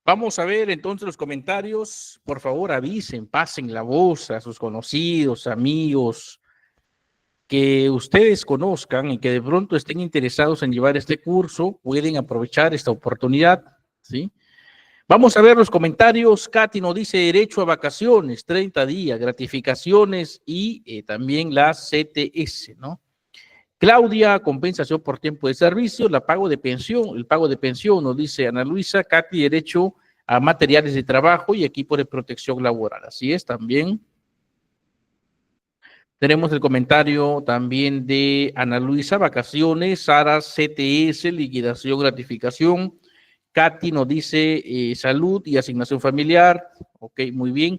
Vamos a ver entonces los comentarios. Por favor, avisen, pasen la voz a sus conocidos, amigos, que ustedes conozcan y que de pronto estén interesados en llevar este curso, pueden aprovechar esta oportunidad, ¿sí? Vamos a ver los comentarios. Katy nos dice derecho a vacaciones, 30 días, gratificaciones y también la CTS, ¿no? Claudia, compensación por tiempo de servicio, el pago de pensión, nos dice Ana Luisa. Katy, derecho a materiales de trabajo y equipo de protección laboral. Así es, también. Tenemos el comentario también de Ana Luisa, vacaciones. Sara, CTS, liquidación, gratificación. Katy nos dice salud y asignación familiar. Ok, muy bien.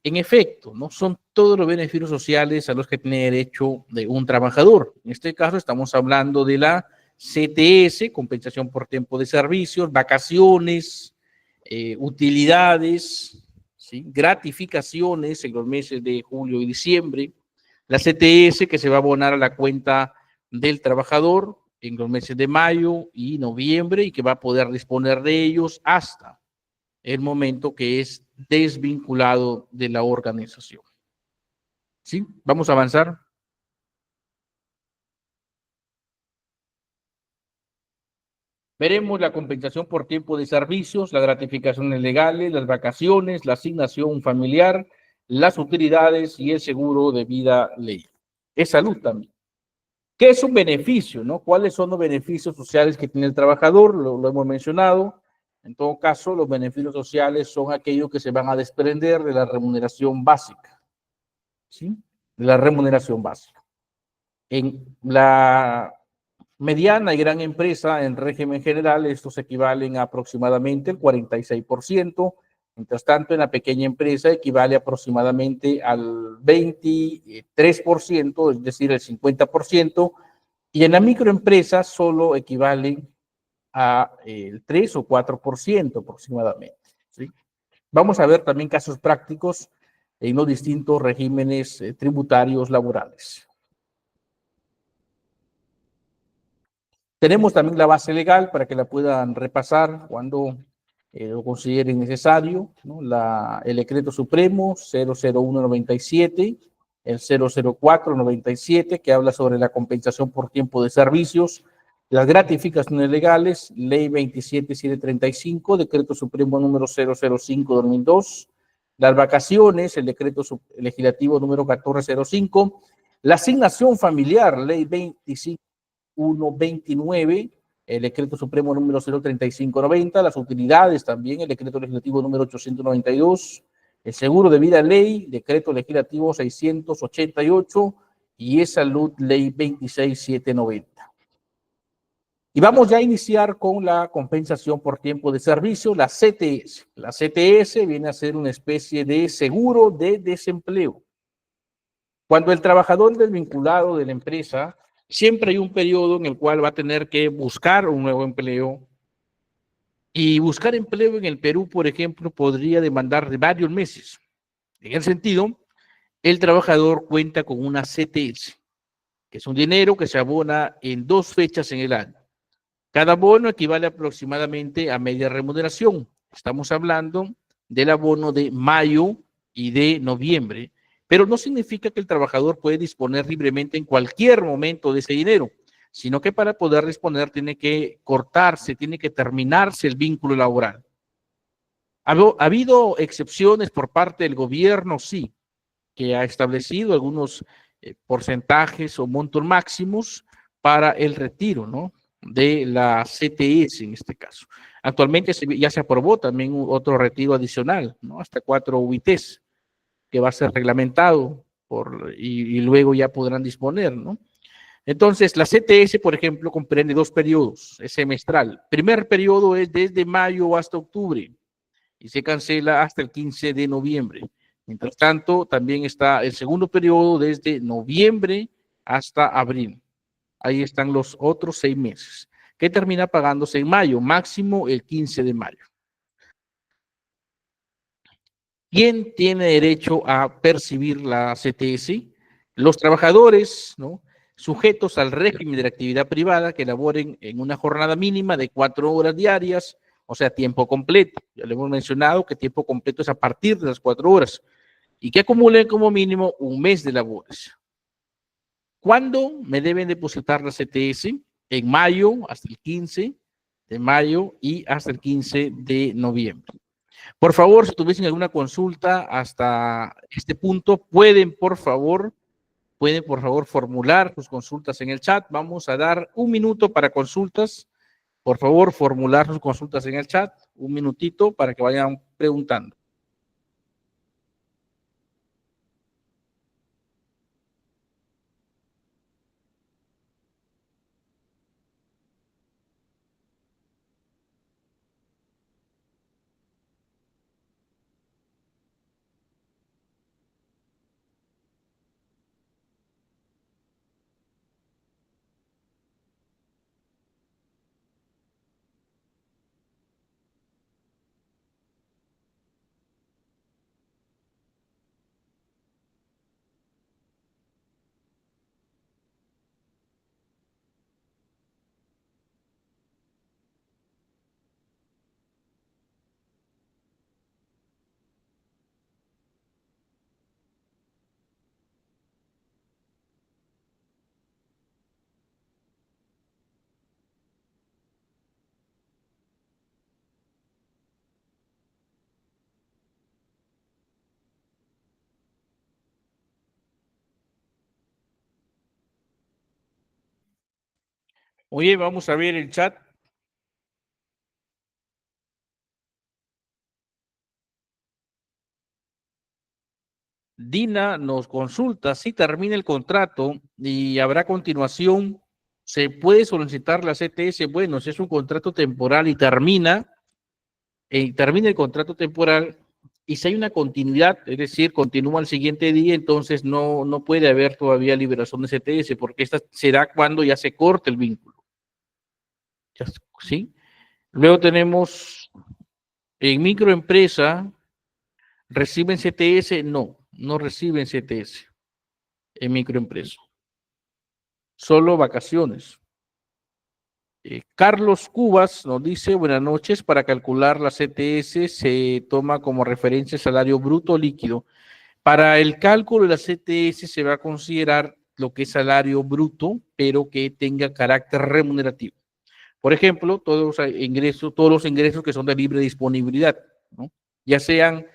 En efecto, ¿no? Son todos los beneficios sociales a los que tiene derecho de un trabajador. En este caso estamos hablando de la CTS, compensación por tiempo de servicios, vacaciones, utilidades, ¿sí? Gratificaciones en los meses de julio y diciembre, la CTS que se va a abonar a la cuenta del trabajador en los meses de mayo y noviembre y que va a poder disponer de ellos hasta el momento que es desvinculado de la organización. ¿Sí? Vamos a avanzar. Veremos la compensación por tiempo de servicios, las gratificaciones legales, las vacaciones, la asignación familiar, las utilidades y el seguro de vida ley. Es salud también. ¿Qué es un beneficio, no? ¿Cuáles son los beneficios sociales que tiene el trabajador? Lo hemos mencionado. En todo caso, los beneficios sociales son aquellos que se van a desprender de la remuneración básica, ¿sí? De la remuneración básica. En la mediana y gran empresa, en régimen general, estos equivalen a aproximadamente el 46%. Mientras tanto, en la pequeña empresa equivale aproximadamente al 23%, es decir, el 50%. Y en la microempresa solo equivalen a el 3 o 4% aproximadamente, ¿sí? Vamos a ver también casos prácticos en los distintos regímenes tributarios laborales. Tenemos también la base legal para que la puedan repasar cuando lo consideren necesario, ¿no? El decreto supremo 00197, el 00497, que habla sobre la compensación por tiempo de servicios, las gratificaciones legales, ley 27735, decreto supremo número 005-2002, las vacaciones, el decreto legislativo número 1405, la asignación familiar, ley 25-129, el decreto supremo número 03590, las utilidades también, el decreto legislativo número 892, el seguro de vida ley, decreto legislativo 688 y es salud ley 26790. Y vamos ya a iniciar con la compensación por tiempo de servicio, la CTS. La CTS viene a ser una especie de seguro de desempleo. Cuando el trabajador es desvinculado de la empresa, siempre hay un periodo en el cual va a tener que buscar un nuevo empleo. Y buscar empleo en el Perú, por ejemplo, podría demandar de varios meses. En ese sentido, el trabajador cuenta con una CTS, que es un dinero que se abona en 2 fechas en el año. Cada bono equivale aproximadamente a media remuneración. Estamos hablando del abono de mayo y de noviembre, pero no significa que el trabajador puede disponer libremente en cualquier momento de ese dinero, sino que para poder disponer tiene que cortarse, tiene que terminarse el vínculo laboral. ¿Ha habido excepciones por parte del gobierno? Sí, que ha establecido algunos porcentajes o montos máximos para el retiro, ¿no? De la CTS en este caso. Actualmente ya se aprobó también otro retiro adicional, ¿no? Hasta 4 UITs, que va a ser reglamentado y luego ya podrán disponer, ¿no? Entonces, la CTS, por ejemplo, comprende 2 periodos, es semestral. Primer periodo es desde mayo hasta octubre y se cancela hasta el 15 de noviembre. Mientras tanto, también está el segundo periodo desde noviembre hasta abril. Ahí están los otros 6 meses, que termina pagándose en mayo, máximo el 15 de mayo. ¿Quién tiene derecho a percibir la CTS? Los trabajadores, ¿no? Sujetos al régimen de la actividad privada que laboren en una jornada mínima de 4 horas diarias o sea, tiempo completo. Ya le hemos mencionado que tiempo completo es a partir de las 4 horas y que acumulen como mínimo un mes de labores. ¿Cuándo me deben depositar la CTS? En mayo, hasta el 15 de mayo y hasta el 15 de noviembre. Por favor, si tuviesen alguna consulta hasta este punto, pueden por favor formular sus consultas en el chat. Vamos a dar un minuto para consultas. Por favor, formular sus consultas en el chat. Un minutito para que vayan preguntando. Oye, vamos a ver el chat. Dina nos consulta si termina el contrato y habrá continuación. ¿Se puede solicitar la CTS? Bueno, si es un contrato temporal y termina el contrato temporal y si hay una continuidad, es decir, continúa el siguiente día, entonces no puede haber todavía liberación de CTS porque esta será cuando ya se corte el vínculo. ¿Sí? Luego tenemos en microempresa, ¿reciben CTS? No reciben CTS en microempresa. Solo vacaciones. Carlos Cubas nos dice, buenas noches, para calcular la CTS se toma como referencia el salario bruto líquido. Para el cálculo de la CTS se va a considerar lo que es salario bruto, pero que tenga carácter remunerativo. Por ejemplo, todos los ingresos que son de libre disponibilidad, ¿no? Ya sean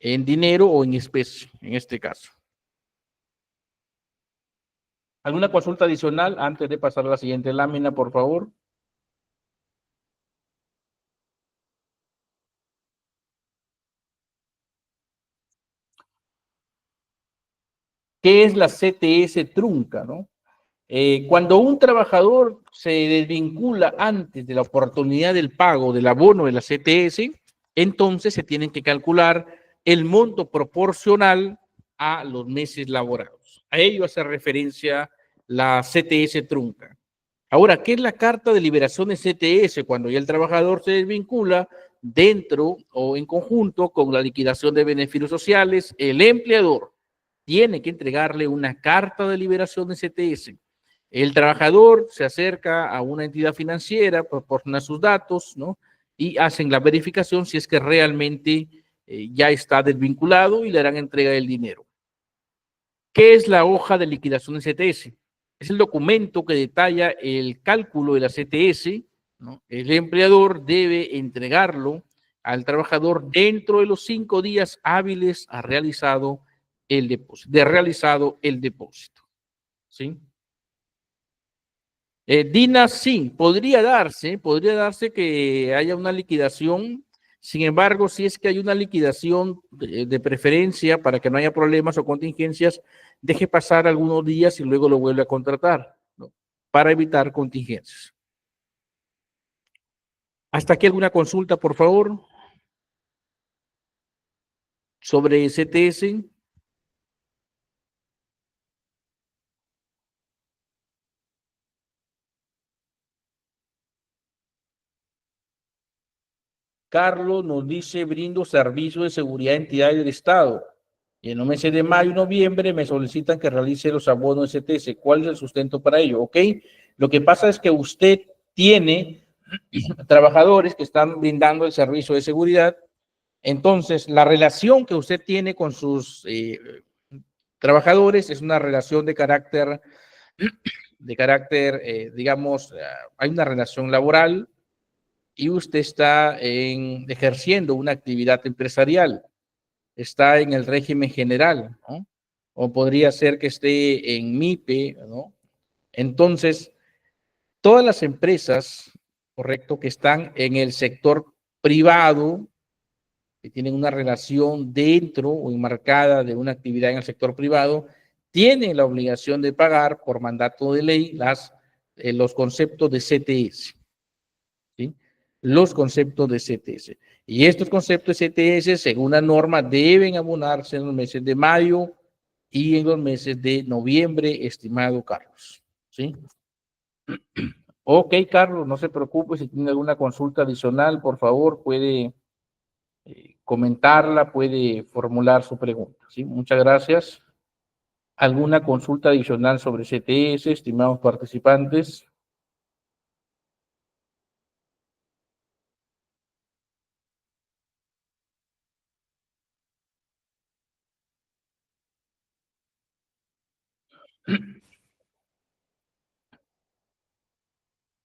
en dinero o en especie, en este caso. ¿Alguna consulta adicional antes de pasar a la siguiente lámina, por favor? ¿Qué es la CTS trunca, no? Cuando un trabajador se desvincula antes de la oportunidad del pago del abono de la CTS, entonces se tienen que calcular el monto proporcional a los meses laborados. A ello hace referencia la CTS trunca. Ahora, ¿qué es la carta de liberación de CTS? Cuando ya el trabajador se desvincula dentro o en conjunto con la liquidación de beneficios sociales, el empleador tiene que entregarle una carta de liberación de CTS. El trabajador se acerca a una entidad financiera, proporciona sus datos, ¿no? Y hacen la verificación si es que realmente ya está desvinculado y le harán entrega del dinero. ¿Qué es la hoja de liquidación de CTS? Es el documento que detalla el cálculo de la CTS, ¿no? El empleador debe entregarlo al trabajador dentro de los 5 días hábiles a realizado el depósito, ¿sí? Dina, sí, podría darse que haya una liquidación. Sin embargo, si es que hay una liquidación de preferencia para que no haya problemas o contingencias, deje pasar algunos días y luego lo vuelve a contratar, ¿no? Para evitar contingencias. ¿Hasta aquí alguna consulta, por favor? Sobre CTS. Carlos nos dice, brindo servicio de seguridad a entidades del Estado. Y en los meses de mayo y noviembre me solicitan que realice los abonos STS. ¿Cuál es el sustento para ello? ¿Ok? Lo que pasa es que usted tiene trabajadores que están brindando el servicio de seguridad. Entonces, la relación que usted tiene con sus trabajadores es una relación digamos, hay una relación laboral y usted está ejerciendo una actividad empresarial, está en el régimen general, ¿no? O podría ser que esté en MIPE, ¿no? Entonces, todas las empresas, correcto, que están en el sector privado, que tienen una relación dentro o enmarcada de una actividad en el sector privado, tienen la obligación de pagar por mandato de ley los conceptos de CTS, ¿sí? Los conceptos de CTS. Y estos conceptos de CTS, según la norma, deben abonarse en los meses de mayo y en los meses de noviembre, estimado Carlos, ¿sí? Ok, Carlos, no se preocupe, si tiene alguna consulta adicional, por favor, puede comentarla, puede formular su pregunta, ¿sí? Muchas gracias. ¿Alguna consulta adicional sobre CTS, estimados participantes?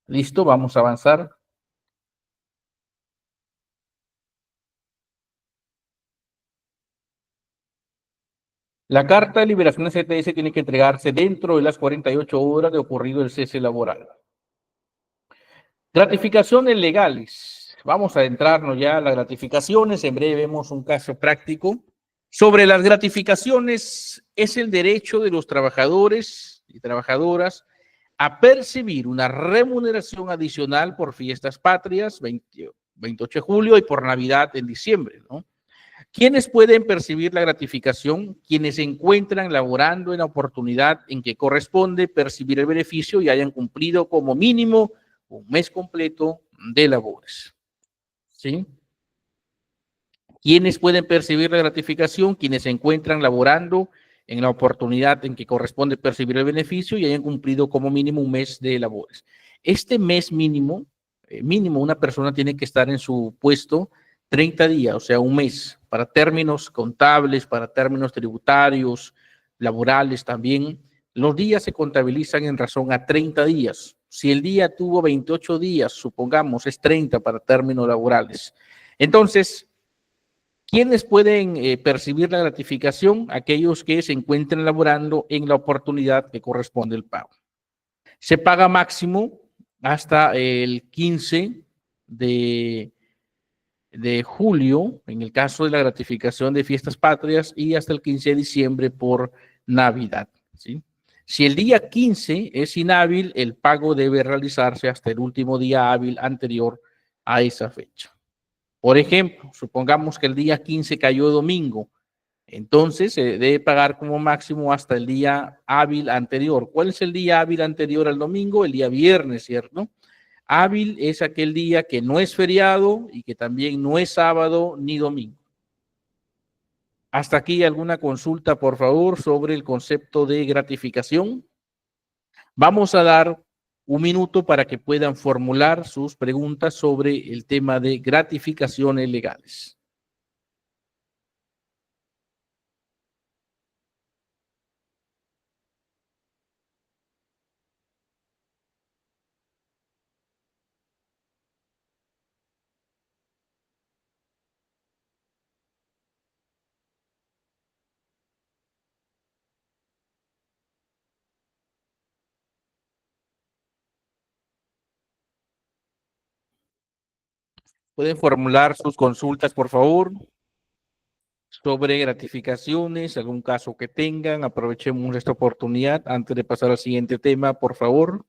Listo, vamos a avanzar. La carta de liberación de CTS tiene que entregarse dentro de las 48 horas de ocurrido el cese laboral. Gratificaciones legales. Vamos a adentrarnos ya a las gratificaciones. En breve vemos un caso práctico. Sobre las gratificaciones, es el derecho de los trabajadores y trabajadoras a percibir una remuneración adicional por fiestas patrias, 28 de julio, y por Navidad en diciembre, ¿no? ¿Quiénes pueden percibir la gratificación? Quienes se encuentran laborando en la oportunidad en que corresponde percibir el beneficio y hayan cumplido como mínimo un mes completo de labores, ¿sí? ¿Quiénes pueden percibir la gratificación? Quienes se encuentran laborando en la oportunidad en que corresponde percibir el beneficio y hayan cumplido como mínimo un mes de labores. Este mes mínimo, mínimo una persona tiene que estar en su puesto 30 días, o sea, un mes, para términos contables, para términos tributarios, laborales también. Los días se contabilizan en razón a 30 días. Si el día tuvo 28 días, supongamos, es 30 para términos laborales. Entonces, ¿quiénes pueden percibir la gratificación? Aquellos que se encuentren laborando en la oportunidad que corresponde el pago. Se paga máximo hasta el 15 de, de julio, en el caso de la gratificación de fiestas patrias, y hasta el 15 de diciembre por Navidad, ¿sí? Si el día 15 es inhábil, el pago debe realizarse hasta el último día hábil anterior a esa fecha. Por ejemplo, supongamos que el día 15 cayó domingo, entonces se debe pagar como máximo hasta el día hábil anterior. ¿Cuál es el día hábil anterior al domingo? El día viernes, ¿cierto? Hábil es aquel día que no es feriado y que también no es sábado ni domingo. Hasta aquí alguna consulta, por favor, sobre el concepto de gratificación. Vamos a dar un minuto para que puedan formular sus preguntas sobre el tema de gratificaciones legales. Pueden formular sus consultas, por favor, sobre gratificaciones, algún caso que tengan. Aprovechemos esta oportunidad antes de pasar al siguiente tema, por favor.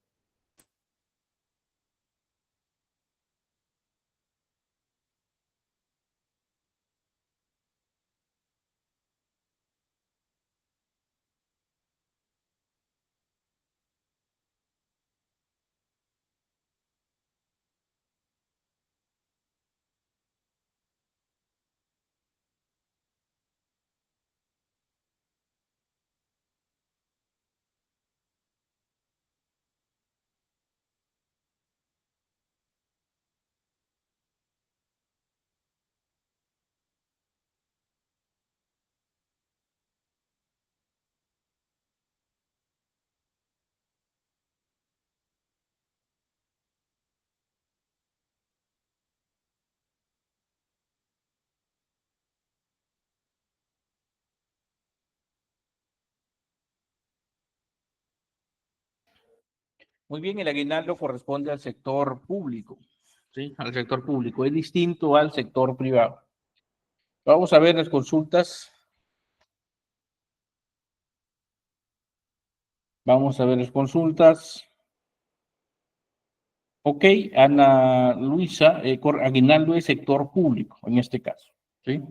Muy bien, el aguinaldo corresponde al sector público, ¿sí? Al sector público, es distinto al sector privado. Vamos a ver las consultas. Vamos a ver las consultas. Ok, Ana Luisa, aguinaldo es sector público en este caso, ¿sí?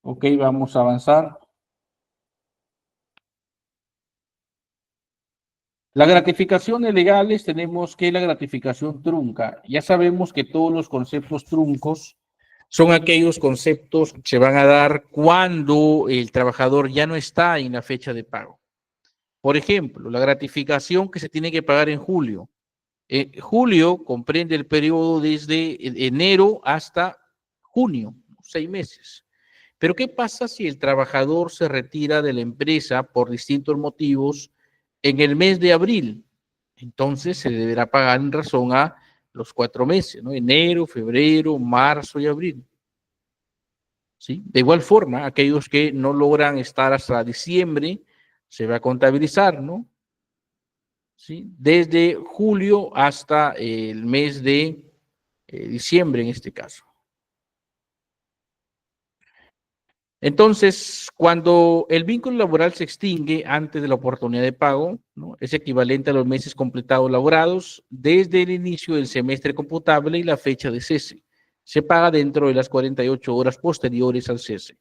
Ok, vamos a avanzar. Las gratificaciones legales tenemos que la gratificación trunca. Ya sabemos que todos los conceptos truncos son aquellos conceptos que se van a dar cuando el trabajador ya no está en la fecha de pago. Por ejemplo, la gratificación que se tiene que pagar en julio. Julio comprende el periodo desde enero hasta junio, 6 meses. Pero ¿qué pasa si el trabajador se retira de la empresa por distintos motivos en el mes de abril? Entonces se deberá pagar en razón a los 4 meses, ¿no? Enero, febrero, marzo y abril. ¿Sí? De igual forma, aquellos que no logran estar hasta diciembre, se va a contabilizar, ¿no? ¿Sí? Desde julio hasta el mes de diciembre en este caso. Entonces, cuando el vínculo laboral se extingue antes de la oportunidad de pago, ¿no? Es equivalente a los meses completados laborados desde el inicio del semestre computable y la fecha de cese. Se paga dentro de las 48 horas posteriores al cese.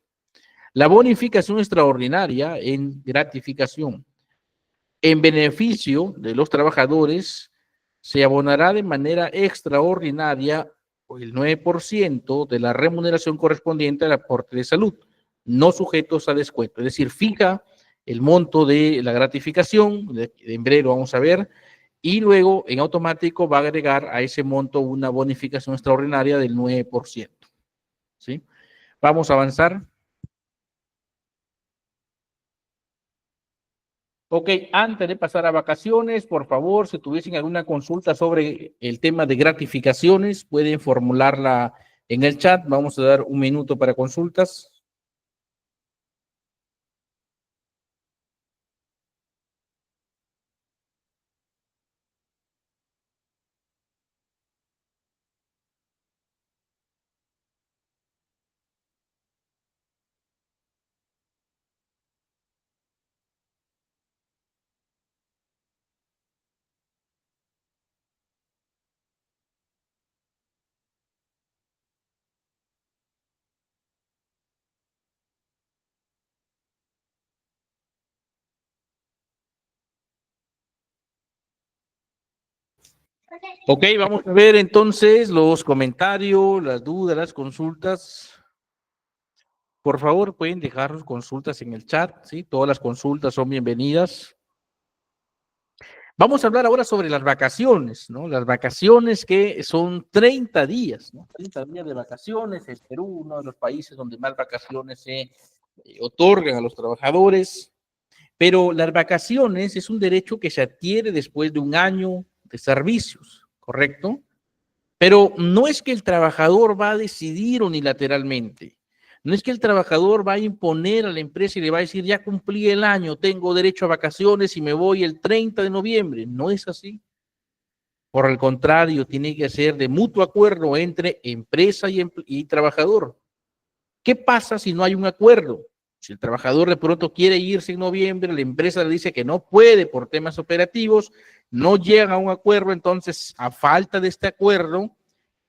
La bonificación extraordinaria en gratificación en beneficio de los trabajadores se abonará de manera extraordinaria el 9% de la remuneración correspondiente al aporte de salud, no sujetos a descuento. Es decir, fija el monto de la gratificación, en breve lo vamos a ver, y luego en automático va a agregar a ese monto una bonificación extraordinaria del 9%. ¿Sí? Vamos a avanzar. Ok, antes de pasar a vacaciones, por favor, si tuviesen alguna consulta sobre el tema de gratificaciones, pueden formularla en el chat. Vamos a dar un minuto para consultas. Ok, vamos a ver entonces los comentarios, las dudas, las consultas. Por favor, pueden dejar sus consultas en el chat, ¿sí? Todas las consultas son bienvenidas. Vamos a hablar ahora sobre las vacaciones, ¿no? Las vacaciones que son 30 días, ¿no? 30 días de vacaciones. Es Perú, uno de los países donde más vacaciones se otorgan a los trabajadores. Pero las vacaciones es un derecho que se adquiere después de un año de servicios, ¿correcto? Pero no es que el trabajador va a decidir unilateralmente. No es que el trabajador va a imponer a la empresa y le va a decir, ya cumplí el año, tengo derecho a vacaciones y me voy el 30 de noviembre. No es así. Por el contrario, tiene que ser de mutuo acuerdo entre empresa y trabajador. ¿Qué pasa si no hay un acuerdo? Si el trabajador de pronto quiere irse en noviembre, la empresa le dice que no puede por temas operativos, no llega a un acuerdo, entonces a falta de este acuerdo,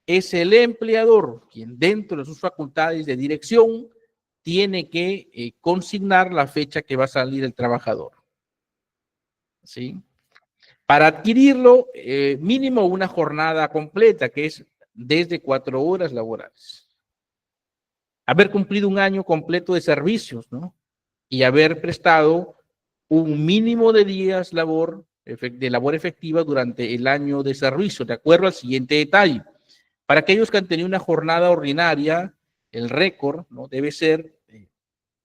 es el empleador quien dentro de sus facultades de dirección tiene que consignar la fecha que va a salir el trabajador. ¿Sí? Para adquirirlo, mínimo una jornada completa, que es desde 4 horas laborales. Haber cumplido un año completo de servicios, ¿no? Y haber prestado un mínimo de días de labor efectiva durante el año de servicio, de acuerdo al siguiente detalle. Para aquellos que han tenido una jornada ordinaria, el récord, ¿no? Debe ser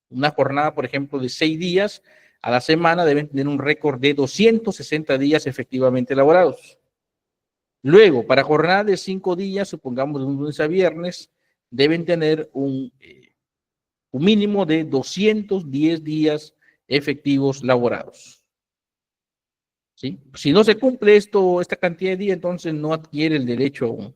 una jornada, por ejemplo, de 6 días a la semana, deben tener un récord de 260 días efectivamente laborados. Luego, para jornada de 5 días, supongamos de un lunes a viernes, deben tener un un mínimo de 210 días efectivos laborados. ¿Sí? Si no se cumple esta cantidad de días, entonces no adquiere el derecho aún.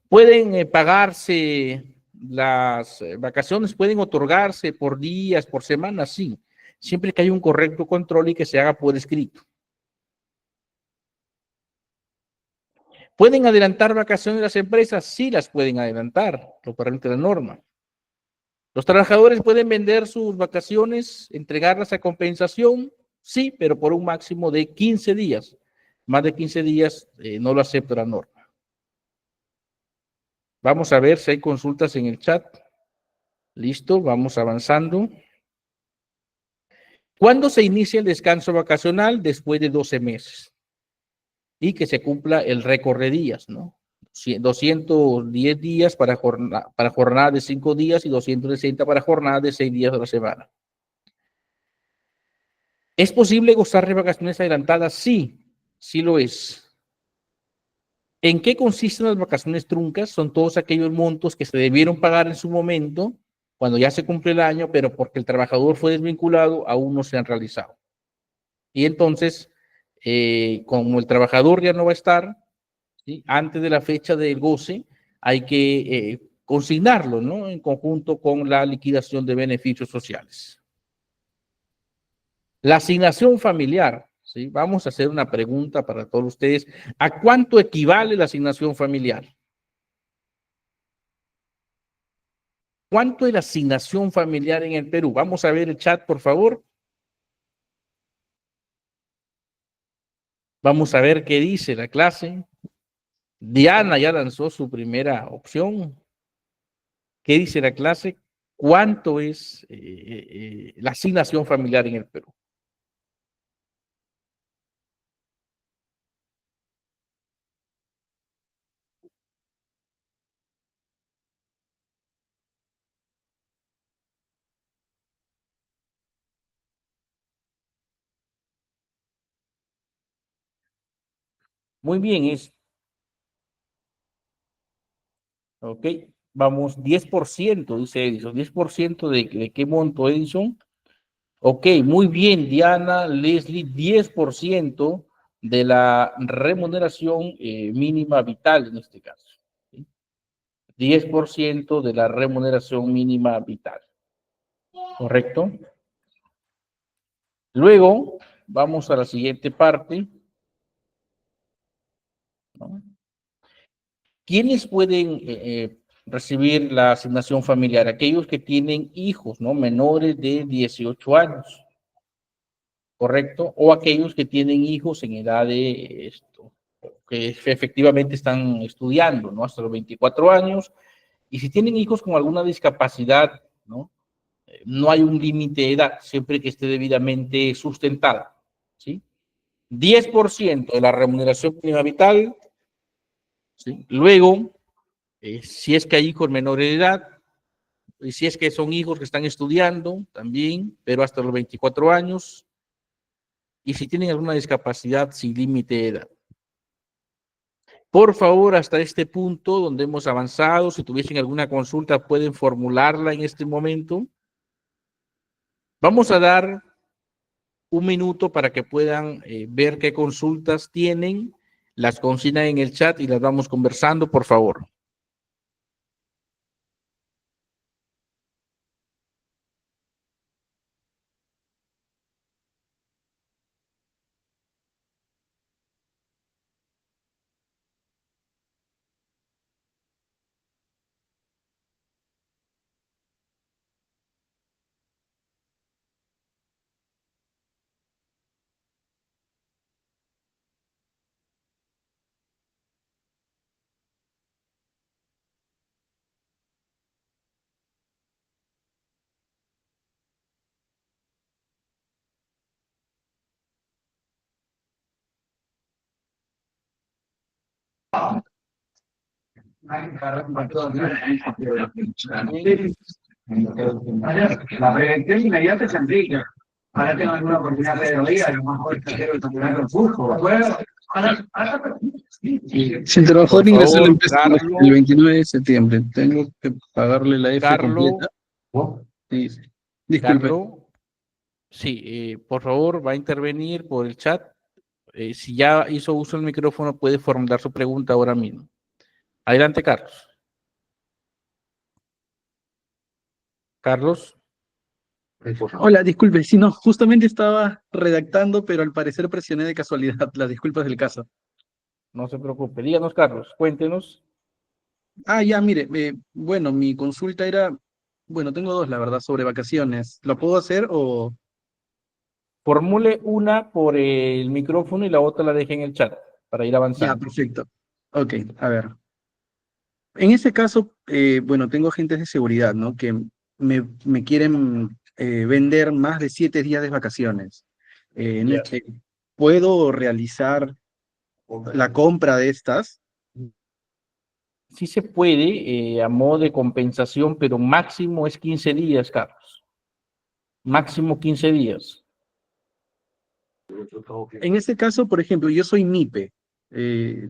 Pueden pagarse las vacaciones, pueden otorgarse por días, por semanas, sí, siempre que haya un correcto control y que se haga por escrito. ¿Pueden adelantar vacaciones las empresas? Sí, las pueden adelantar, lo permite la norma. ¿Los trabajadores pueden vender sus vacaciones, entregarlas a compensación? Sí, pero por un máximo de 15 días. Más de 15 días no lo acepta la norma. Vamos a ver si hay consultas en el chat. Listo, vamos avanzando. ¿Cuándo se inicia el descanso vacacional? Después de 12 meses. Y que se cumpla el récord de días, ¿no? 210 días para jornada de 5 días y 260 para jornada de 6 días de la semana. ¿Es posible gozar de vacaciones adelantadas? Sí, sí lo es. ¿En qué consisten las vacaciones truncas? Son todos aquellos montos que se debieron pagar en su momento, cuando ya se cumple el año, pero porque el trabajador fue desvinculado, aún no se han realizado. Y entonces, como el trabajador ya no va a estar, ¿sí?, antes de la fecha del goce, hay que consignarlo, ¿no?, en conjunto con la liquidación de beneficios sociales. La asignación familiar, ¿sí? Vamos a hacer una pregunta para todos ustedes. ¿A cuánto equivale la asignación familiar? ¿Cuánto es la asignación familiar en el Perú? Vamos a ver el chat, por favor. Vamos a ver qué dice la clase. Diana ya lanzó su primera opción. ¿Qué dice la clase? ¿Cuánto es la asignación familiar en el Perú? Muy bien, ok, vamos, 10%, dice Edison. ¿10% de qué monto, Edison? Ok, muy bien, Diana, Leslie, 10% de la remuneración mínima vital en este caso. ¿Sí? 10% de la remuneración mínima vital. ¿Correcto? Luego, vamos a la siguiente parte, ¿no? ¿Quiénes pueden recibir la asignación familiar? Aquellos que tienen hijos, ¿no?, menores de 18 años. ¿Correcto? O aquellos que tienen hijos en edad de esto, que efectivamente están estudiando, ¿no?, hasta los 24 años. Y si tienen hijos con alguna discapacidad, ¿no?, no hay un límite de edad, siempre que esté debidamente sustentada, ¿sí? 10% de la remuneración mínima vital, ¿sí? Luego, si es que hay hijos menores de edad, y si es que son hijos que están estudiando también, pero hasta los 24 años, y si tienen alguna discapacidad sin límite de edad. Por favor, hasta este punto donde hemos avanzado, si tuviesen alguna consulta, pueden formularla en este momento. Vamos a dar un minuto para que puedan ver qué consultas tienen, las consignan en el chat y las vamos conversando, por favor. La prevención inmediata se aplica. Ahora tengo alguna oportunidad de oír, a lo mejor quiero el campeonato del fútbol. Si el trabajador ingresa a la empresa el 29 de septiembre, tengo que pagarle la F completa. Sí, sí. Disculpe. Carlos, sí, por favor, va a intervenir por el chat. Si ya hizo uso del micrófono, puede formular su pregunta ahora mismo. Adelante, Carlos. Carlos, Hola, disculpe, sí, no, justamente estaba redactando, pero al parecer presioné de casualidad. Las disculpas del caso. no se preocupe. Díganos, Carlos, cuéntenos. Ah, ya, mire, bueno, mi consulta era, bueno, tengo dos, la verdad, sobre vacaciones. ¿Lo puedo hacer o...? Formule una por el micrófono y la otra la deje en el chat para ir Ya, avanzando. perfecto. Ok, a ver. En ese caso, bueno, tengo agentes de seguridad, ¿no? Que me quieren vender más de 7 días de vacaciones. Ya. ¿Puedo realizar la compra de estas? Sí se puede, a modo de compensación, pero máximo es 15 días, Carlos. Máximo 15 días. En ese caso, por ejemplo, yo soy MIPE, eh,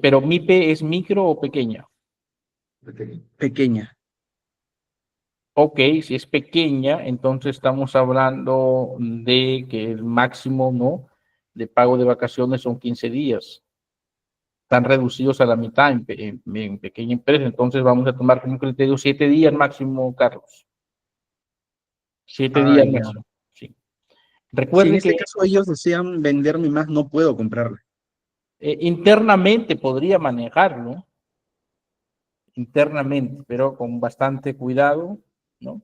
Pero MIPE es micro o pequeña. pequeña. Ok, si es pequeña, entonces estamos hablando de que el máximo, ¿no?, de pago de vacaciones son 15 días. Están reducidos a la mitad en pequeña empresa, entonces vamos a tomar como criterio 7 días máximo, Carlos. 7 Ah, días ya. máximo, sí. Si en Recuerde este que caso ellos desean venderme más, no puedo comprarle. internamente podría manejarlo, internamente, pero con bastante cuidado, ¿no?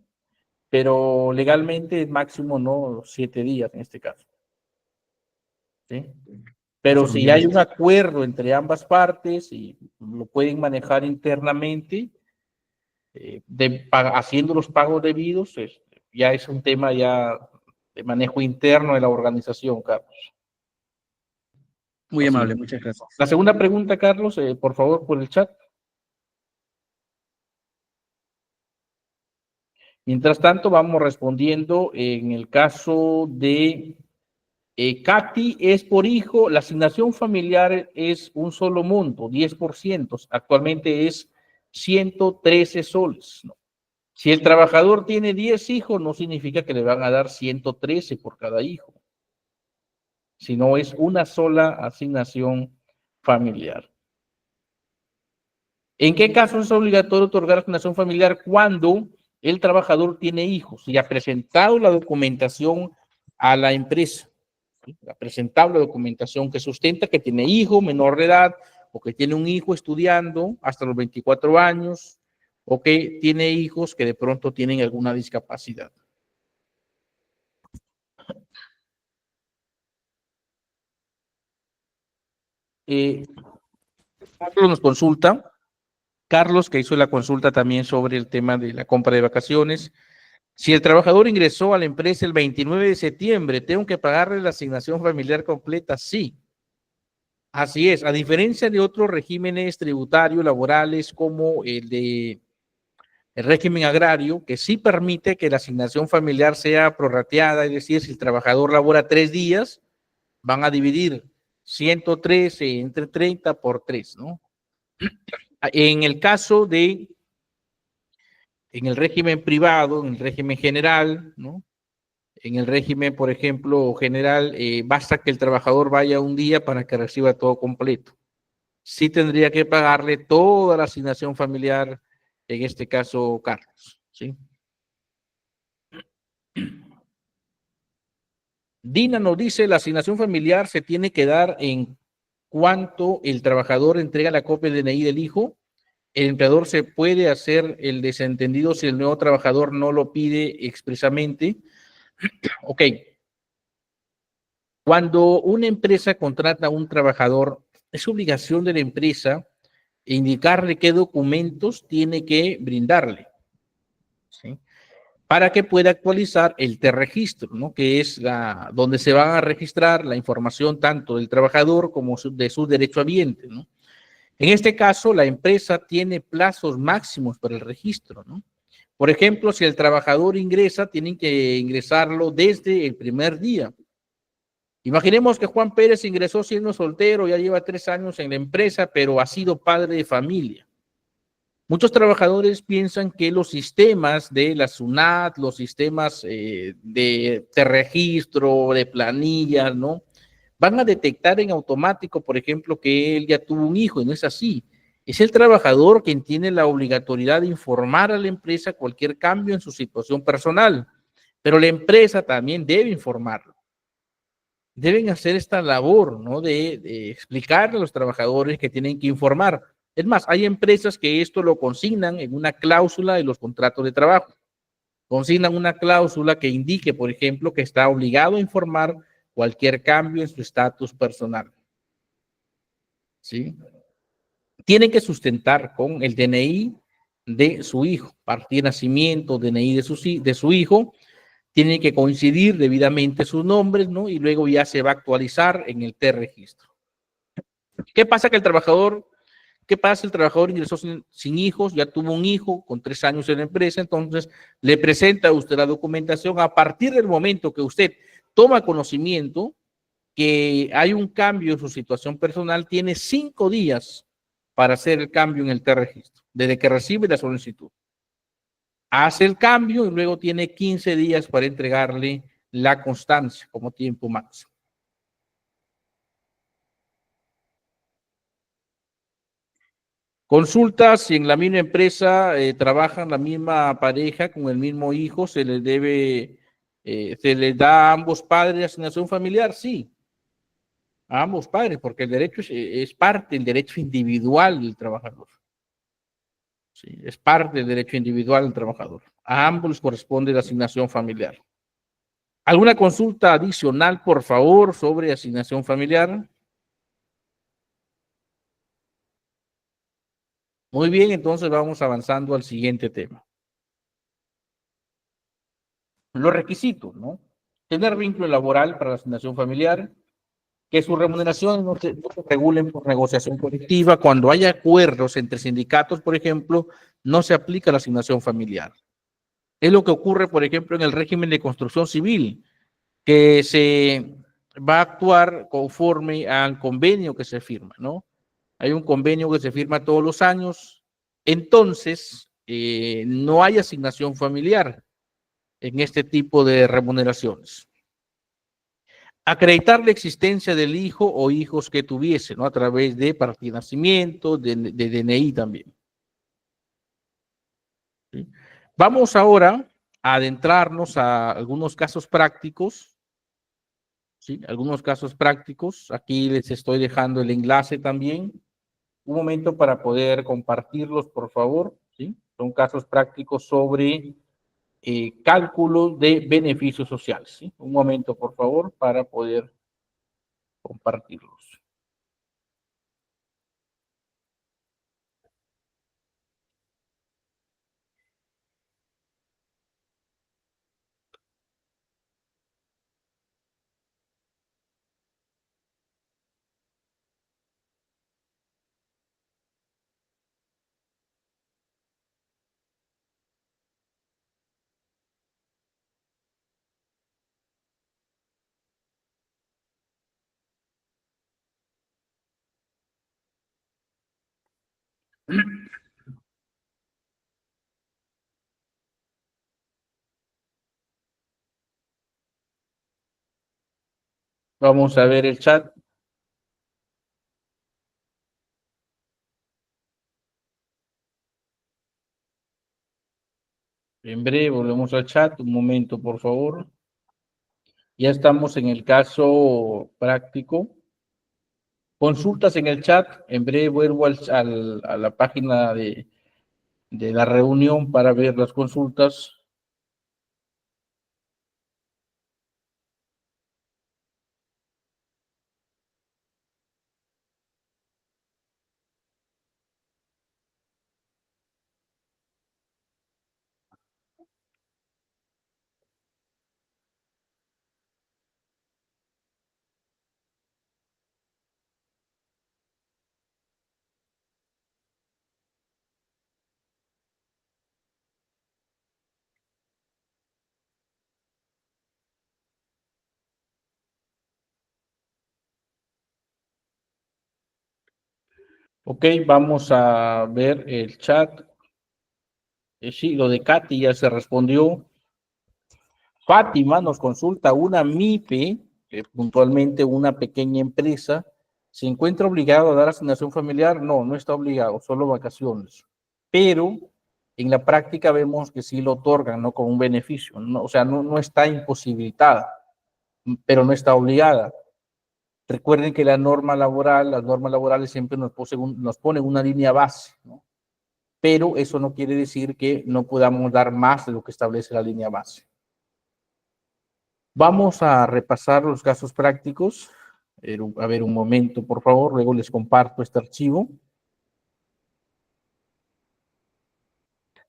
Pero legalmente máximo no 7 días en este caso, ¿sí? Pero si Ya. hay un acuerdo entre ambas partes y lo pueden manejar internamente, haciendo los pagos debidos, ya es un tema ya de manejo interno de la organización, Carlos. Muy Así amable, es. muchas gracias. La segunda pregunta, Carlos, por favor, por el chat. Mientras tanto, vamos respondiendo en el caso de Katy, es por hijo, la asignación familiar es un solo monto, 10%, actualmente es 113 soles, ¿no? Si el trabajador tiene 10 hijos, no significa que le van a dar 113 por cada hijo, sino es una sola asignación familiar. ¿En qué caso es obligatorio otorgar asignación familiar? Cuando el trabajador tiene hijos y ha presentado la documentación a la empresa. Ha presentado la documentación que sustenta que tiene hijo menor de edad o que tiene un hijo estudiando hasta los 24 años o que tiene hijos que de pronto tienen alguna discapacidad. Carlos nos consulta, Carlos que hizo la consulta también sobre el tema de la compra de vacaciones. Si el trabajador ingresó a la empresa el 29 de septiembre, ¿tengo que pagarle la asignación familiar completa? Sí. Así es, a diferencia de otros regímenes tributarios laborales como el régimen agrario, que sí permite que la asignación familiar sea prorrateada, es decir, si el trabajador labora 3 días, van a dividir 113 entre 30 por 3, ¿no? En el caso de, en el régimen privado, en el régimen general, ¿no? En el régimen, por ejemplo, general, basta que el trabajador vaya un día para que reciba todo completo. Sí tendría que pagarle toda la asignación familiar, en este caso, Carlos, ¿sí? Dina nos dice, la asignación familiar se tiene que dar en cuanto el trabajador entrega la copia del DNI del hijo. El empleador se puede hacer el desentendido si el nuevo trabajador no lo pide expresamente. Ok. Cuando una empresa contrata a un trabajador, es obligación de la empresa indicarle qué documentos tiene que brindarle, ¿sí? Para que pueda actualizar el T-registro, ¿no? Que es donde se van a registrar la información tanto del trabajador como de sus derechohabientes, ¿no? En este caso, la empresa tiene plazos máximos para el registro, ¿no? Por ejemplo, si el trabajador ingresa, tienen que ingresarlo desde el primer día. Imaginemos que Juan Pérez ingresó siendo soltero, ya lleva 3 años en la empresa, pero ha sido padre de familia. Muchos trabajadores piensan que los sistemas de la SUNAT, los sistemas de registro, de planillas, ¿no? Van a detectar en automático, por ejemplo, que él ya tuvo un hijo, y no es así. Es el trabajador quien tiene la obligatoriedad de informar a la empresa cualquier cambio en su situación personal, pero la empresa también debe informarlo. Deben hacer esta labor, ¿no? De explicarle a los trabajadores que tienen que informar. Es más, hay empresas que esto lo consignan en una cláusula de los contratos de trabajo. Consignan una cláusula que indique, por ejemplo, que está obligado a informar cualquier cambio en su estatus personal. ¿Sí? Tienen que sustentar con el DNI de su hijo, partida de nacimiento, DNI de su hijo, tienen que coincidir debidamente sus nombres, ¿no? Y luego ya se va a actualizar en el T-registro. ¿Qué pasa que el trabajador, qué pasa? El trabajador ingresó sin hijos, ya tuvo un hijo con 3 años en la empresa, entonces le presenta a usted la documentación. A partir del momento que usted toma conocimiento que hay un cambio en su situación personal, tiene 5 días para hacer el cambio en el T-registro, desde que recibe la solicitud. Hace el cambio y luego tiene 15 días para entregarle la constancia como tiempo máximo. Consulta si en la misma empresa trabajan la misma pareja con el mismo hijo, se les debe, se les da a ambos padres asignación familiar, sí, a ambos padres, porque el derecho es parte del derecho individual del trabajador. Sí, es parte del derecho individual del trabajador. A ambos les corresponde la asignación familiar. ¿Alguna consulta adicional, por favor, sobre asignación familiar? Muy bien, entonces vamos avanzando al siguiente tema. Los requisitos, ¿no? Tener vínculo laboral para la asignación familiar, que sus remuneraciones no se regulen por negociación colectiva. Cuando hay acuerdos entre sindicatos, por ejemplo, no se aplica la asignación familiar. Es lo que ocurre, por ejemplo, en el régimen de construcción civil, que se va a actuar conforme al convenio que se firma, ¿no? Hay un convenio que se firma todos los años, entonces no hay asignación familiar en este tipo de remuneraciones. Acreditar la existencia del hijo o hijos que tuviese, ¿no? A través de partida de nacimiento, de DNI también. ¿Sí? Vamos ahora a adentrarnos a algunos casos prácticos, ¿sí? Algunos casos prácticos. Aquí les estoy dejando el enlace también. Un momento para poder compartirlos, por favor, ¿sí? Son casos prácticos sobre cálculo de beneficios sociales, ¿sí? Un momento, por favor, para poder compartirlos. Vamos a ver el chat. En breve volvemos al chat. Un momento, por favor. Ya estamos en el caso práctico. Consultas en el chat. En breve vuelvo a la página de la reunión para ver las consultas. Ok, vamos a ver el chat. Sí, lo de Katy ya se respondió. Fátima nos consulta una MIPE, puntualmente una pequeña empresa, ¿se encuentra obligado a dar asignación familiar? No, no está obligado, solo vacaciones. Pero en la práctica vemos que sí lo otorgan, ¿no? Con un beneficio, ¿no? O sea, no está imposibilitada, pero no está obligada. Recuerden que las normas laborales siempre nos ponen una línea base, ¿no? Pero eso no quiere decir que no podamos dar más de lo que establece la línea base. Vamos a repasar los casos prácticos. A ver, un momento, por favor, luego les comparto este archivo.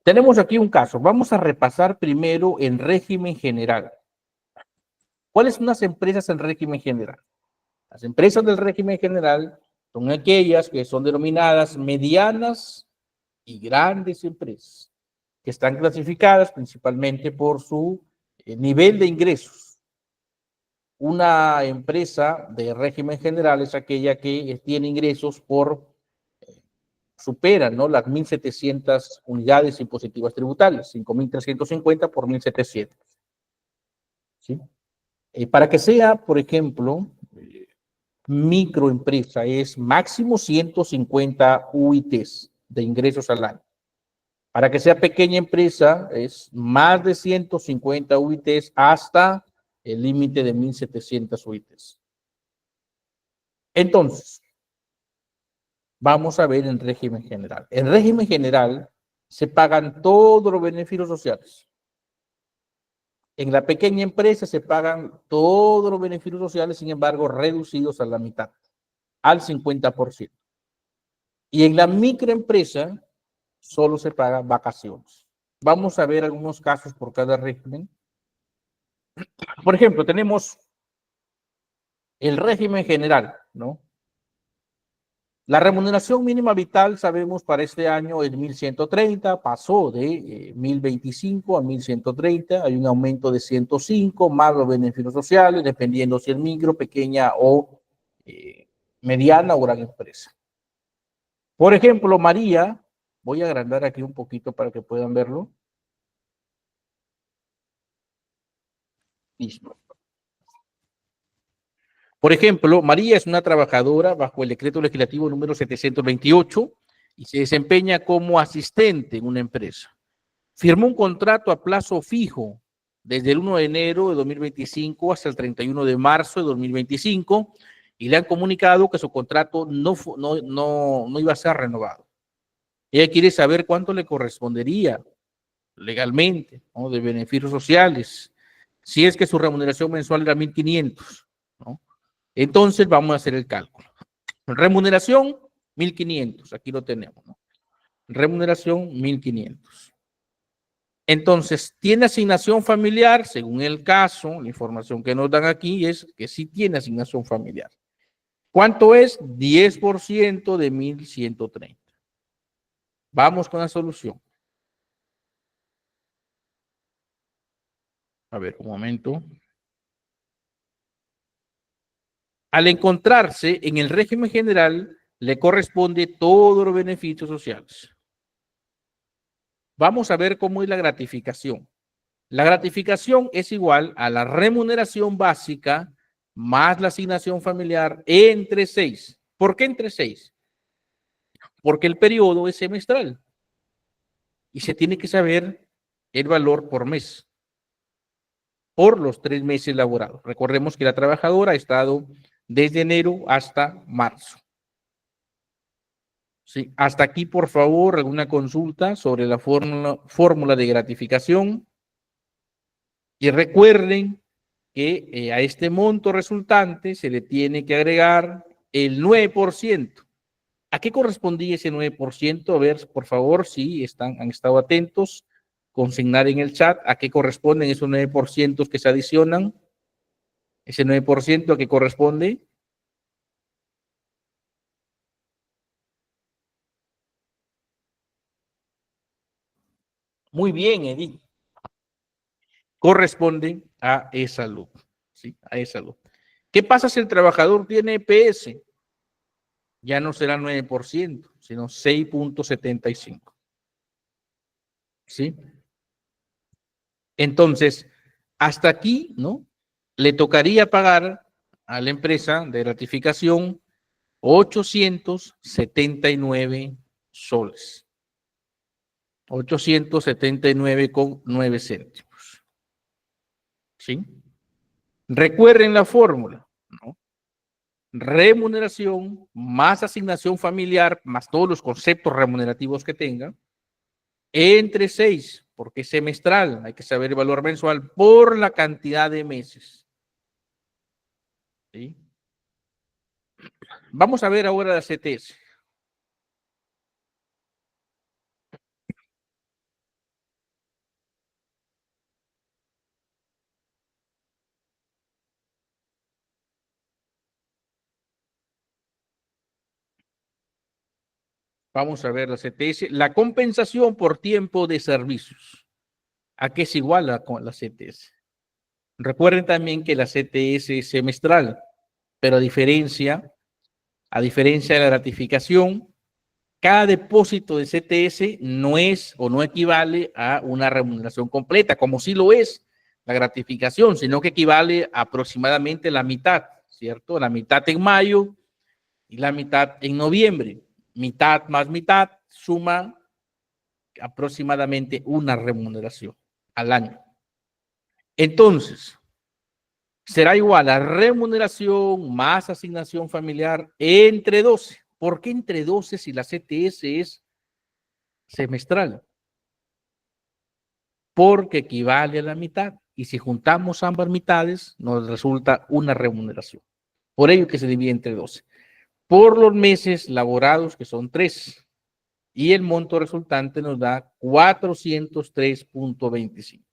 Tenemos aquí un caso. Vamos a repasar primero en régimen general. ¿Cuáles son las empresas en régimen general? Las empresas del régimen general son aquellas que son denominadas medianas y grandes empresas, que están clasificadas principalmente por su nivel de ingresos. Una empresa de régimen general es aquella que tiene ingresos superan, ¿no?, las 1.700 unidades impositivas tributarias, 5.350 por 1.700. ¿Sí? Para que sea, por ejemplo, microempresa es máximo 150 UITs de ingresos al año. Para que sea pequeña empresa es más de 150 UITs hasta el límite de 1.700 UITs. Entonces, vamos a ver en régimen general. En régimen general se pagan todos los beneficios sociales. En la pequeña empresa se pagan todos los beneficios sociales, sin embargo, reducidos a la mitad, al 50%. Y en la microempresa solo se pagan vacaciones. Vamos a ver algunos casos por cada régimen. Por ejemplo, tenemos el régimen general, ¿no? La remuneración mínima vital, sabemos, para este año es 1.130, pasó de 1.025 a 1.130, hay un aumento de 105, más los beneficios sociales, dependiendo si es micro, pequeña o mediana o gran empresa. Por ejemplo, María, voy a agrandar aquí un poquito para que puedan verlo. Listo. Por ejemplo, María es una trabajadora bajo el decreto legislativo número 728 y se desempeña como asistente en una empresa. Firmó un contrato a plazo fijo desde el 1 de enero de 2025 hasta el 31 de marzo de 2025 y le han comunicado que su contrato no iba a ser renovado. Ella quiere saber cuánto le correspondería legalmente, ¿no?, de beneficios sociales, si es que su remuneración mensual era 1.500, ¿no? Entonces vamos a hacer el cálculo. Remuneración, 1.500, aquí lo tenemos, ¿no? Remuneración, 1.500. Entonces, ¿tiene asignación familiar? Según el caso, la información que nos dan aquí es que sí tiene asignación familiar. ¿Cuánto es? 10% de 1.130. Vamos con la solución. A ver, un momento. Al encontrarse en el régimen general, le corresponde todos los beneficios sociales. Vamos a ver cómo es la gratificación. La gratificación es igual a la remuneración básica más la asignación familiar entre 6. ¿Por qué entre 6? Porque el periodo es semestral y se tiene que saber el valor por mes, por los 3 meses laborados. Recordemos que la trabajadora ha estado desde enero hasta marzo. Sí, hasta aquí, por favor, alguna consulta sobre la fórmula de gratificación. Y recuerden que a este monto resultante se le tiene que agregar el 9%. ¿A qué correspondía ese 9%? A ver, por favor, si han estado atentos, consignar en el chat a qué corresponden esos 9% que se adicionan. Ese 9% a qué corresponde. Muy bien, Edith. Corresponden a esa luz, ¿sí? A esa luz. ¿Qué pasa si el trabajador tiene EPS? Ya no será 9%, sino 6.75. ¿sí? Entonces, hasta aquí, ¿no? Le tocaría pagar a la empresa de ratificación 879 soles. 879,9 céntimos. ¿Sí? Recuerden la fórmula, ¿no? Remuneración más asignación familiar, más todos los conceptos remunerativos que tenga, entre 6, porque es semestral, hay que saber el valor mensual por la cantidad de meses. ¿Sí? Vamos a ver ahora la CTS. Vamos a ver la CTS. La compensación por tiempo de servicios. ¿A qué es igual a la CTS? Recuerden también que la CTS es semestral, pero a diferencia de la ratificación, cada depósito de CTS no es o no equivale a una remuneración completa, como sí lo es la gratificación, sino que equivale a aproximadamente la mitad, ¿cierto? La mitad en mayo y la mitad en noviembre. Mitad más mitad suma aproximadamente una remuneración al año. Entonces, será igual a remuneración más asignación familiar entre 12. ¿Por qué entre 12 si la CTS es semestral? Porque equivale a la mitad. Y si juntamos ambas mitades, nos resulta una remuneración. Por ello que se divide entre 12. Por los meses laborados, que son 3. Y el monto resultante nos da 403.25.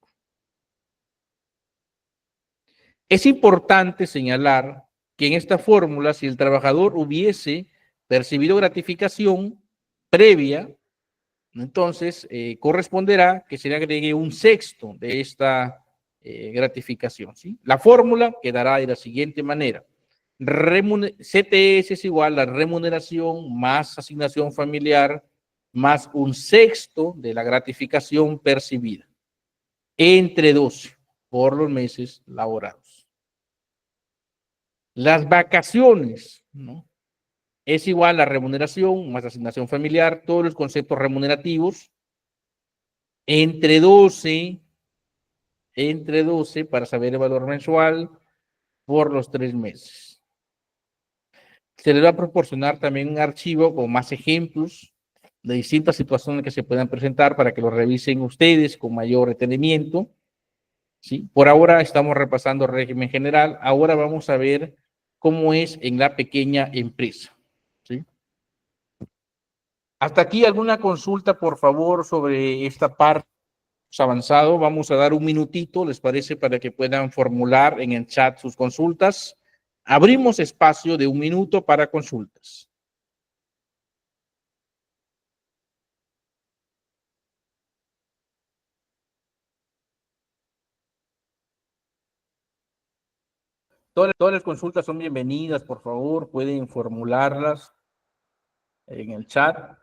Es importante señalar que en esta fórmula, si el trabajador hubiese percibido gratificación previa, entonces corresponderá que se le agregue un sexto de esta gratificación. ¿Sí? La fórmula quedará de la siguiente manera. CTS es igual a remuneración más asignación familiar más un sexto de la gratificación percibida entre 12 por los meses laborados. Las vacaciones, ¿no? Es igual a remuneración más asignación familiar, todos los conceptos remunerativos, entre 12 para saber el valor mensual por los 3 meses. Se les va a proporcionar también un archivo con más ejemplos de distintas situaciones que se puedan presentar para que lo revisen ustedes con mayor detenimiento. ¿Sí? Por ahora estamos repasando el régimen general. Ahora vamos a ver cómo es en la pequeña empresa. ¿Sí? Hasta aquí alguna consulta, por favor, sobre esta parte avanzado. Vamos a dar un minutito, ¿les parece? Para que puedan formular en el chat sus consultas. Abrimos espacio de un minuto para consultas. Todas las consultas son bienvenidas, por favor, pueden formularlas en el chat.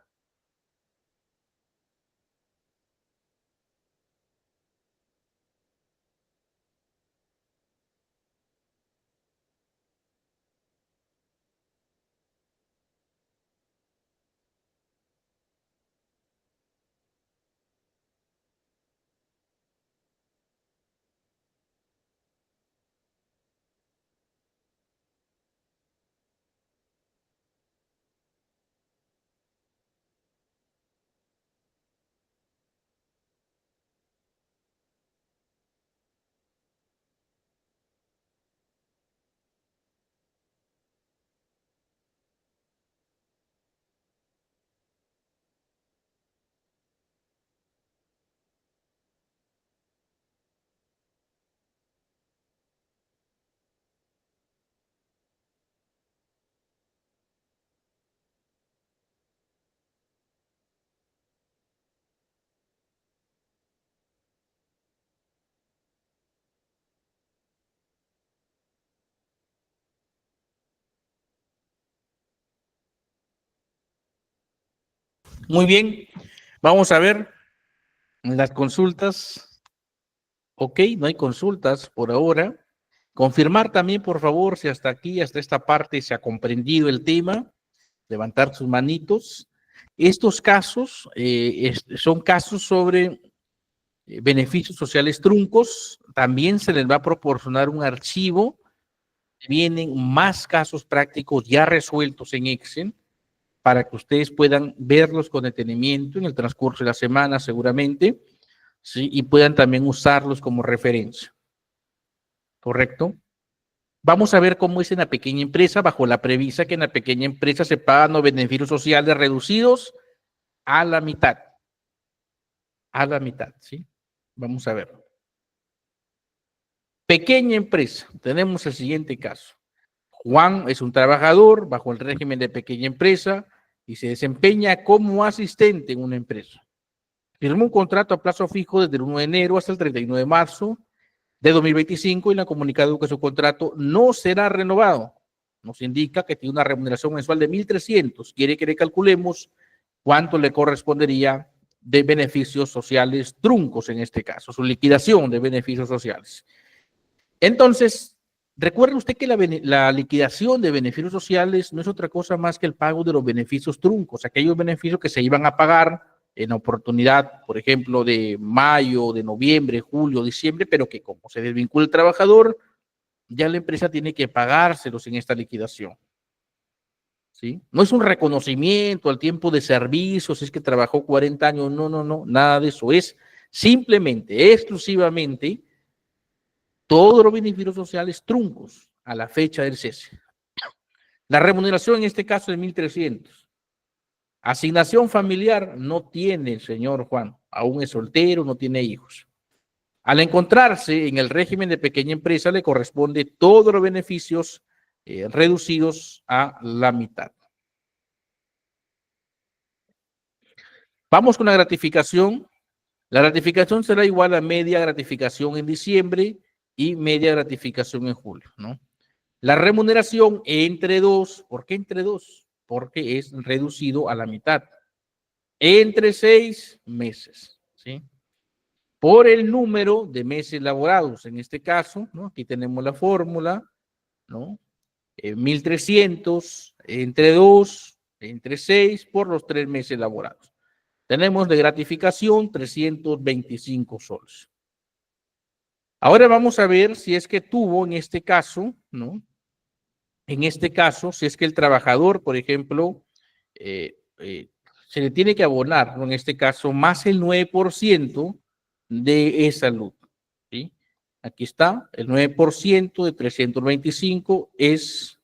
Muy bien, vamos a ver. Las consultas, ok, no hay consultas por ahora. Confirmar también, por favor, si hasta aquí, hasta esta parte se ha comprendido el tema. Levantar sus manitos. Estos casos son casos sobre beneficios sociales truncos. También se les va a proporcionar un archivo. Vienen más casos prácticos ya resueltos en Excel para que ustedes puedan verlos con detenimiento en el transcurso de la semana seguramente, ¿sí? Y puedan también usarlos como referencia. ¿Correcto? Vamos a ver cómo es en la pequeña empresa, bajo la premisa que en la pequeña empresa se pagan los beneficios sociales reducidos a la mitad. A la mitad, ¿sí? Vamos a ver. Pequeña empresa. Tenemos el siguiente caso. Juan es un trabajador bajo el régimen de pequeña empresa y se desempeña como asistente en una empresa. Firmó un contrato a plazo fijo desde el 1 de enero hasta el 31 de marzo de 2025 y le ha comunicado que su contrato no será renovado. Nos indica que tiene una remuneración mensual de 1.300. Quiere que le calculemos cuánto le correspondería de beneficios sociales truncos en este caso, su liquidación de beneficios sociales. Entonces, recuerde usted que la liquidación de beneficios sociales no es otra cosa más que el pago de los beneficios truncos, aquellos beneficios que se iban a pagar en oportunidad, por ejemplo, de mayo, de noviembre, julio, diciembre, pero que como se desvincula el trabajador, ya la empresa tiene que pagárselos en esta liquidación. ¿Sí? No es un reconocimiento al tiempo de servicio, si es que trabajó 40 años, no, nada de eso. Es simplemente, exclusivamente, todos los beneficios sociales truncos a la fecha del cese. La remuneración en este caso es 1.300. Asignación familiar no tiene el señor Juan, aún es soltero, no tiene hijos. Al encontrarse en el régimen de pequeña empresa le corresponde todos los beneficios reducidos a la mitad. Vamos con la gratificación. La gratificación será igual a media gratificación en diciembre y media gratificación en julio, ¿no? La remuneración entre dos, ¿por qué entre dos? Porque es reducido a la mitad. Entre 6 meses, ¿sí? Por el número de meses laborados. En este caso, ¿no? Aquí tenemos la fórmula, ¿no? 1.300 entre 2, entre 6 por los 3 meses laborados. Tenemos de gratificación 325 soles. Ahora vamos a ver si es que tuvo en este caso, ¿no? En este caso, si es que el trabajador, por ejemplo, se le tiene que abonar, ¿no? En este caso, más el 9% de esa luz, ¿sí? Aquí está, el 9% de 325 es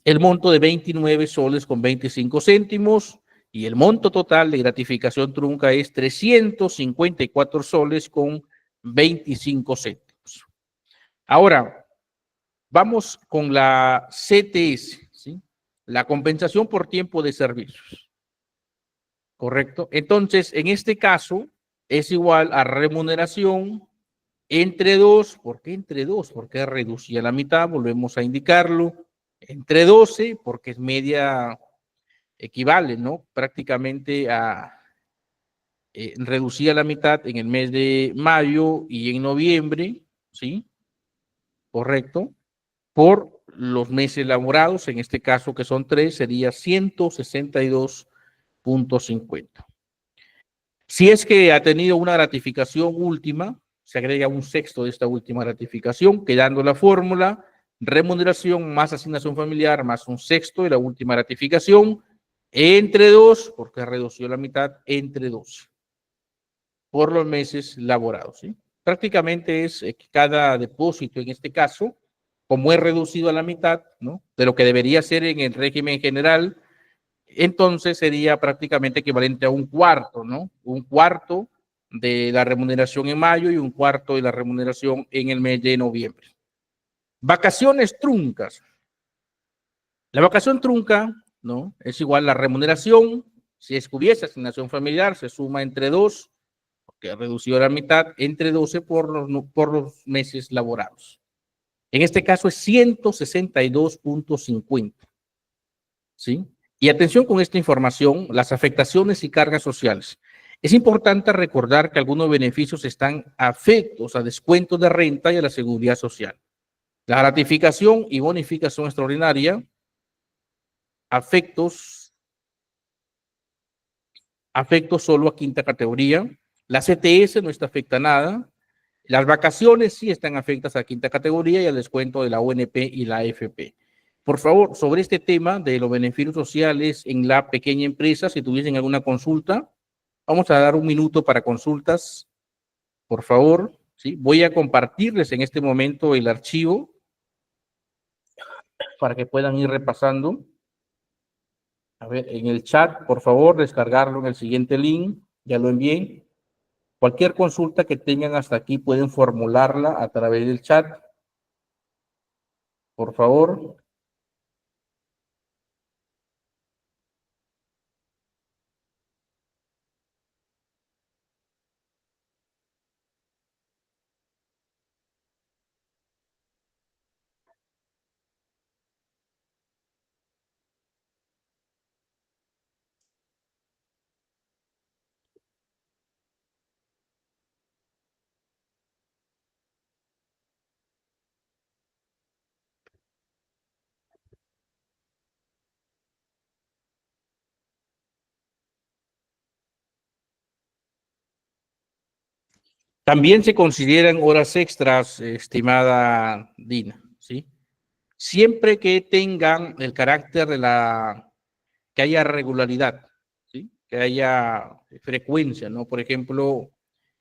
el monto de 29 soles con 25 céntimos y el monto total de gratificación trunca es 354 soles con 25 céntimos. Ahora, vamos con la CTS, ¿sí? La compensación por tiempo de servicios. ¿Correcto? Entonces, en este caso, es igual a remuneración entre 2. ¿Por qué entre 2? Porque reducía la mitad, volvemos a indicarlo. Entre 12, porque es media, equivale, ¿no? Prácticamente a reducía la mitad en el mes de mayo y en noviembre, ¿sí? Correcto. Por los meses laborados, en este caso que son 3, sería 162.50. Si es que ha tenido una gratificación última, se agrega un sexto de esta última gratificación, quedando la fórmula remuneración más asignación familiar más un sexto de la última gratificación entre 2, porque redució la mitad, entre 2 por los meses laborados, ¿sí? Prácticamente es cada depósito en este caso, como es reducido a la mitad, ¿no? De lo que debería ser en el régimen general, entonces sería prácticamente equivalente a un cuarto, ¿no? Un cuarto de la remuneración en mayo y un cuarto de la remuneración en el mes de noviembre. Vacaciones truncas. La vacación trunca, ¿no? Es igual a la remuneración. Si es que hubiese asignación familiar, se suma entre 2, porque ha reducido la mitad, entre 12 por los meses laborados. En este caso es 162.50. ¿Sí? Y atención con esta información, las afectaciones y cargas sociales. Es importante recordar que algunos beneficios están afectos a descuentos de renta y a la seguridad social. La gratificación y bonificación extraordinaria, afectos solo a quinta categoría. La CTS no está afecta a nada. Las vacaciones sí están afectas a quinta categoría y al descuento de la ONP y la AFP. Por favor, sobre este tema de los beneficios sociales en la pequeña empresa, si tuviesen alguna consulta, vamos a dar un minuto para consultas, por favor. ¿Sí? Voy a compartirles en este momento el archivo para que puedan ir repasando. A ver, en el chat, por favor, descargarlo en el siguiente link. Ya lo envié. Cualquier consulta que tengan hasta aquí pueden formularla a través del chat. Por favor. También se consideran horas extras, estimada Dina, ¿sí? Siempre que tengan el carácter de que haya regularidad, ¿sí? Que haya frecuencia, ¿no? Por ejemplo,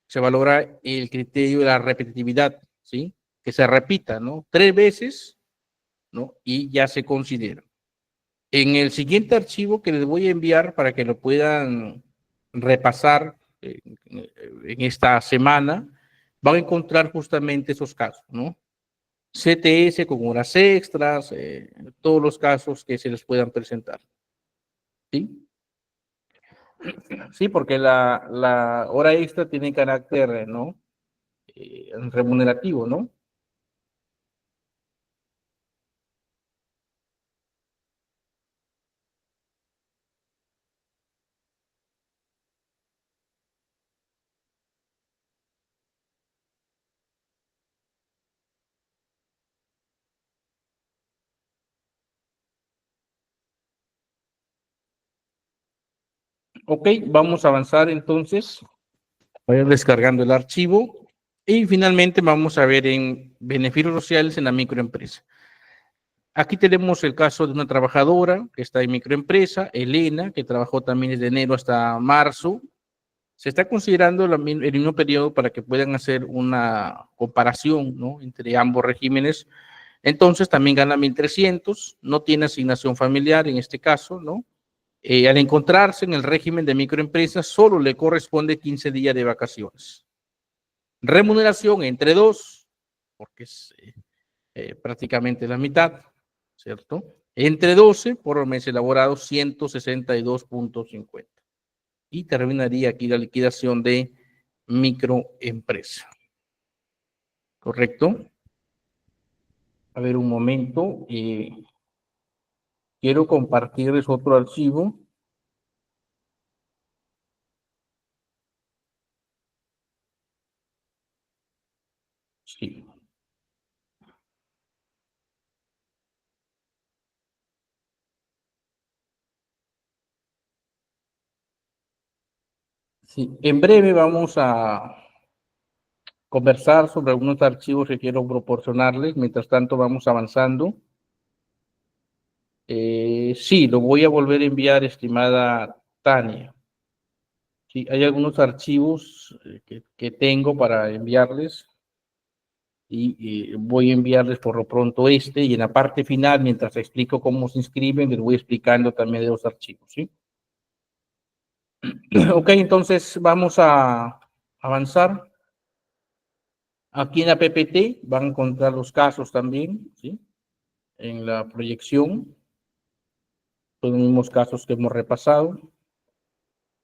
se valora el criterio de la repetitividad, ¿sí? Que se repita, ¿no? 3 veces, ¿no? Y ya se considera. En el siguiente archivo que les voy a enviar para que lo puedan repasar en esta semana, van a encontrar justamente esos casos, ¿no? CTS con horas extras, todos los casos que se les puedan presentar. ¿Sí? Sí, porque la hora extra tiene carácter, ¿no? Remunerativo, ¿no? Ok, vamos a avanzar entonces. Voy a ir descargando el archivo y finalmente vamos a ver en beneficios sociales en la microempresa. Aquí tenemos el caso de una trabajadora que está en microempresa, Elena, que trabajó también desde enero hasta marzo. Se está considerando el mismo periodo para que puedan hacer una comparación, ¿no? Entre ambos regímenes. Entonces también gana 1.300, no tiene asignación familiar en este caso, ¿no? Al encontrarse en el régimen de microempresa, solo le corresponde 15 días de vacaciones. Remuneración entre 2, porque es prácticamente la mitad, ¿cierto? Entre 12 por los meses elaborados, 162.50. Y terminaría aquí la liquidación de microempresa. ¿Correcto? A ver, un momento. Quiero compartirles otro archivo. Sí. Sí. En breve vamos a conversar sobre algunos archivos que quiero proporcionarles. Mientras tanto, vamos avanzando. Sí, lo voy a volver a enviar, estimada Tania. Sí, hay algunos archivos que tengo para enviarles y voy a enviarles por lo pronto este y en la parte final, mientras explico cómo se inscriben, les voy explicando también de los archivos, ¿sí? Ok, entonces vamos a avanzar. Aquí en la PPT van a encontrar los casos también, ¿sí? En la proyección, son los mismos casos que hemos repasado.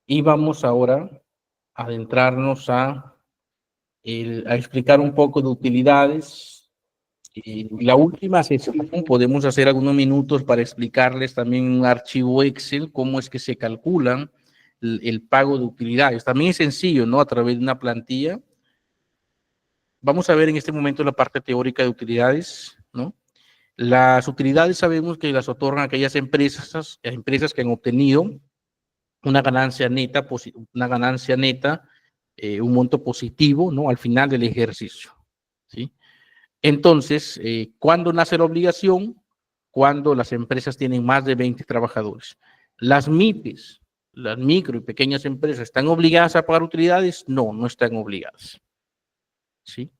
Y vamos ahora a adentrarnos a explicar un poco de utilidades. La última sesión podemos hacer algunos minutos para explicarles también un archivo Excel, cómo es que se calculan el pago de utilidades. También es sencillo, ¿no? A través de una plantilla. Vamos a ver en este momento la parte teórica de utilidades, ¿no? Las utilidades sabemos que las otorgan aquellas empresas que han obtenido una ganancia neta, un monto positivo, ¿no? Al final del ejercicio, ¿sí? Entonces, ¿cuándo nace la obligación? Cuando las empresas tienen más de 20 trabajadores. Las MIPES, las micro y pequeñas empresas, ¿están obligadas a pagar utilidades? No, no están obligadas, ¿sí?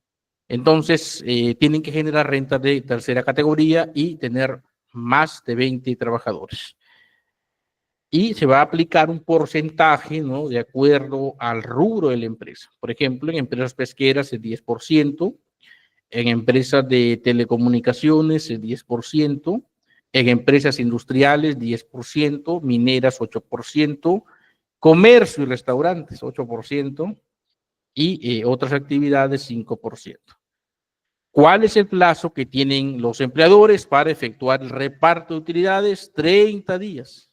Entonces, tienen que generar renta de tercera categoría y tener más de 20 trabajadores. Y se va a aplicar un porcentaje, ¿no? De acuerdo al rubro de la empresa. Por ejemplo, en empresas pesqueras el 10%, en empresas de telecomunicaciones el 10%, en empresas industriales 10%, mineras 8%, comercio y restaurantes 8% y otras actividades 5%. ¿Cuál es el plazo que tienen los empleadores para efectuar el reparto de utilidades? 30 días.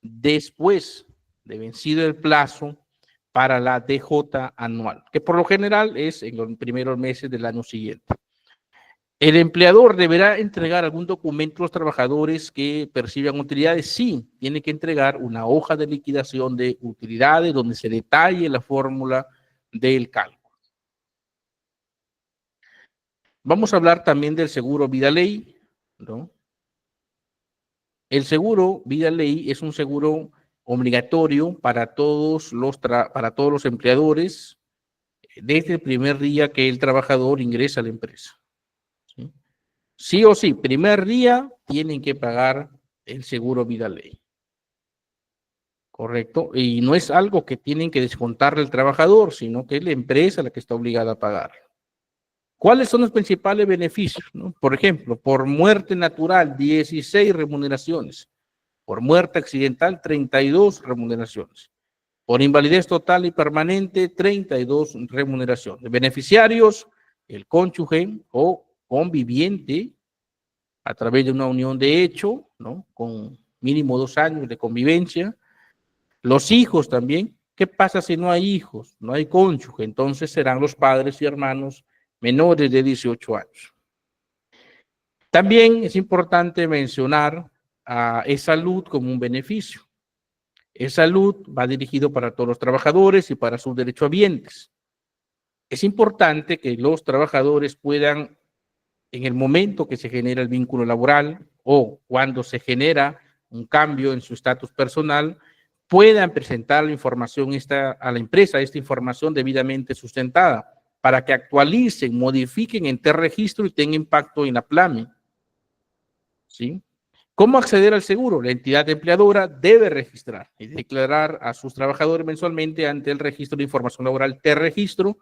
Después de vencido el plazo para la DJ anual, que por lo general es en los primeros meses del año siguiente. ¿El empleador deberá entregar algún documento a los trabajadores que perciban utilidades? Sí, tiene que entregar una hoja de liquidación de utilidades donde se detalle la fórmula del cálculo. Vamos a hablar también del seguro Vida Ley, ¿no? El seguro Vida Ley es un seguro obligatorio para todos los empleadores desde el primer día que el trabajador ingresa a la empresa. ¿Sí? Sí o sí, primer día tienen que pagar el seguro Vida Ley. ¿Correcto? Y no es algo que tienen que descontarle el trabajador, sino que es la empresa la que está obligada a pagar. ¿Cuáles son los principales beneficios? ¿No? Por ejemplo, por muerte natural, 16 remuneraciones. Por muerte accidental, 32 remuneraciones. Por invalidez total y permanente, 32 remuneraciones. Beneficiarios, el cónyuge o conviviente a través de una unión de hecho, ¿no? Con mínimo 2 años de convivencia. Los hijos también. ¿Qué pasa si no hay hijos? No hay cónyuge. Entonces serán los padres y hermanos menores de 18 años. También es importante mencionar a E-Salud como un beneficio. E-Salud va dirigido para todos los trabajadores y para sus derechohabientes. Es importante que los trabajadores puedan, en el momento que se genera el vínculo laboral o cuando se genera un cambio en su estatus personal, puedan presentar la información a la empresa, esta información debidamente sustentada, para que actualicen, modifiquen en registro y tenga impacto en la PLAME. ¿Sí? ¿Cómo acceder al seguro? La entidad empleadora debe registrar y declarar a sus trabajadores mensualmente ante el registro de información laboral registro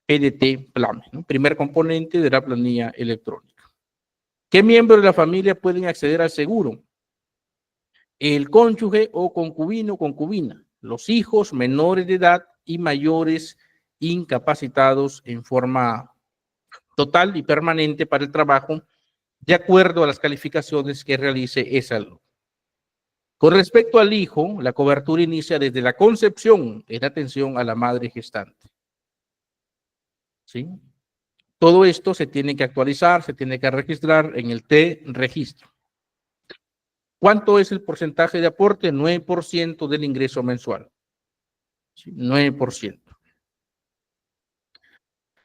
PDT PLAME, ¿no? Primer componente de la planilla electrónica. ¿Qué miembros de la familia pueden acceder al seguro? El cónyuge o concubino o concubina, los hijos menores de edad y mayores incapacitados en forma total y permanente para el trabajo, de acuerdo a las calificaciones que realice E-Salud. Con respecto al hijo, la cobertura inicia desde la concepción en atención a la madre gestante. ¿Sí? Todo esto se tiene que actualizar, se tiene que registrar en el registro. ¿Cuánto es el porcentaje de aporte? 9% del ingreso mensual. ¿Sí? 9%.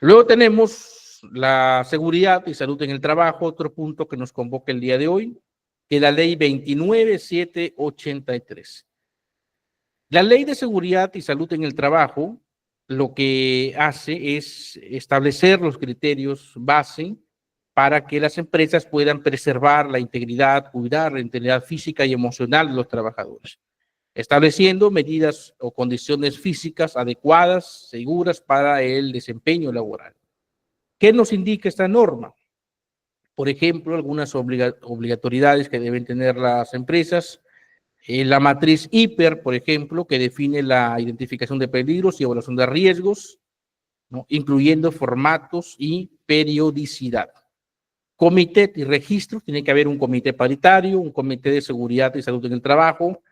Luego tenemos la seguridad y salud en el trabajo, otro punto que nos convoca el día de hoy, que es la ley 29783. La ley de seguridad y salud en el trabajo lo que hace es establecer los criterios base para que las empresas puedan preservar la integridad, cuidar la integridad física y emocional de los trabajadores, estableciendo medidas o condiciones físicas adecuadas, seguras para el desempeño laboral. ¿Qué nos indica esta norma? Por ejemplo, algunas obligatoriedades que deben tener las empresas. La matriz HIPER, por ejemplo, que define la identificación de peligros y evaluación de riesgos, ¿no? Incluyendo formatos y periodicidad. Comité y registro, tiene que haber un comité paritario, un comité de seguridad y salud en el trabajo,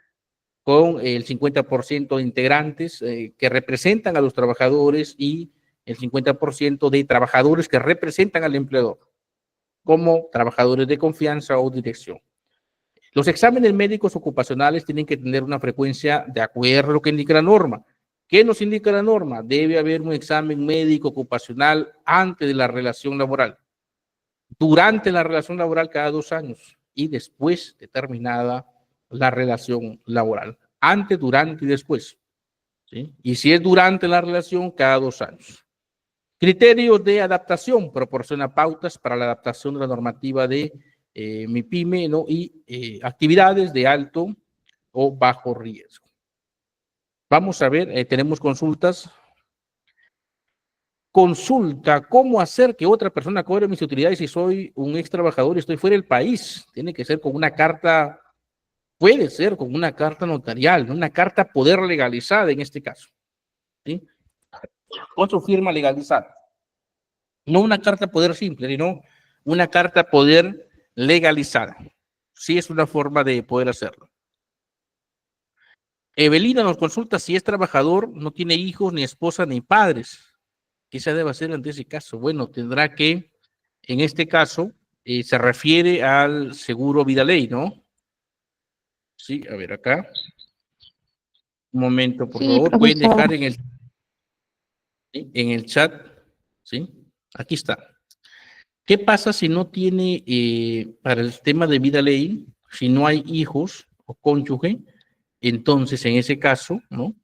con el 50% de integrantes que representan a los trabajadores y el 50% de trabajadores que representan al empleador, como trabajadores de confianza o dirección. Los exámenes médicos ocupacionales tienen que tener una frecuencia de acuerdo a lo que indica la norma. ¿Qué nos indica la norma? Debe haber un examen médico ocupacional antes de la relación laboral, durante la relación laboral cada 2 años y después de terminada la relación laboral. Antes, durante y después. ¿Sí? Y si es durante la relación, cada 2 años. Criterios de adaptación. Proporciona pautas para la adaptación de la normativa de MIPYME, ¿no? Y actividades de alto o bajo riesgo. Vamos a ver, tenemos consultas. Consulta, ¿cómo hacer que otra persona cobre mis utilidades si soy un ex trabajador y estoy fuera del país? Tiene que ser con una carta, puede ser con una carta notarial, una carta poder legalizada en este caso, ¿sí? Con su firma legalizada. No una carta poder simple, sino una carta poder legalizada. Sí es una forma de poder hacerlo. Evelina nos consulta si es trabajador, no tiene hijos, ni esposa, ni padres. ¿Qué se debe hacer ante ese caso? Bueno, tendrá que, en este caso, se refiere al seguro Vida Ley, ¿no? Sí, a ver acá. Un momento, por favor. profesor. Pueden dejar en el chat, ¿sí? Aquí está. ¿Qué pasa si no tiene, para el tema de Vida Ley, si no hay hijos o cónyuge? Entonces, en ese caso, ¿no?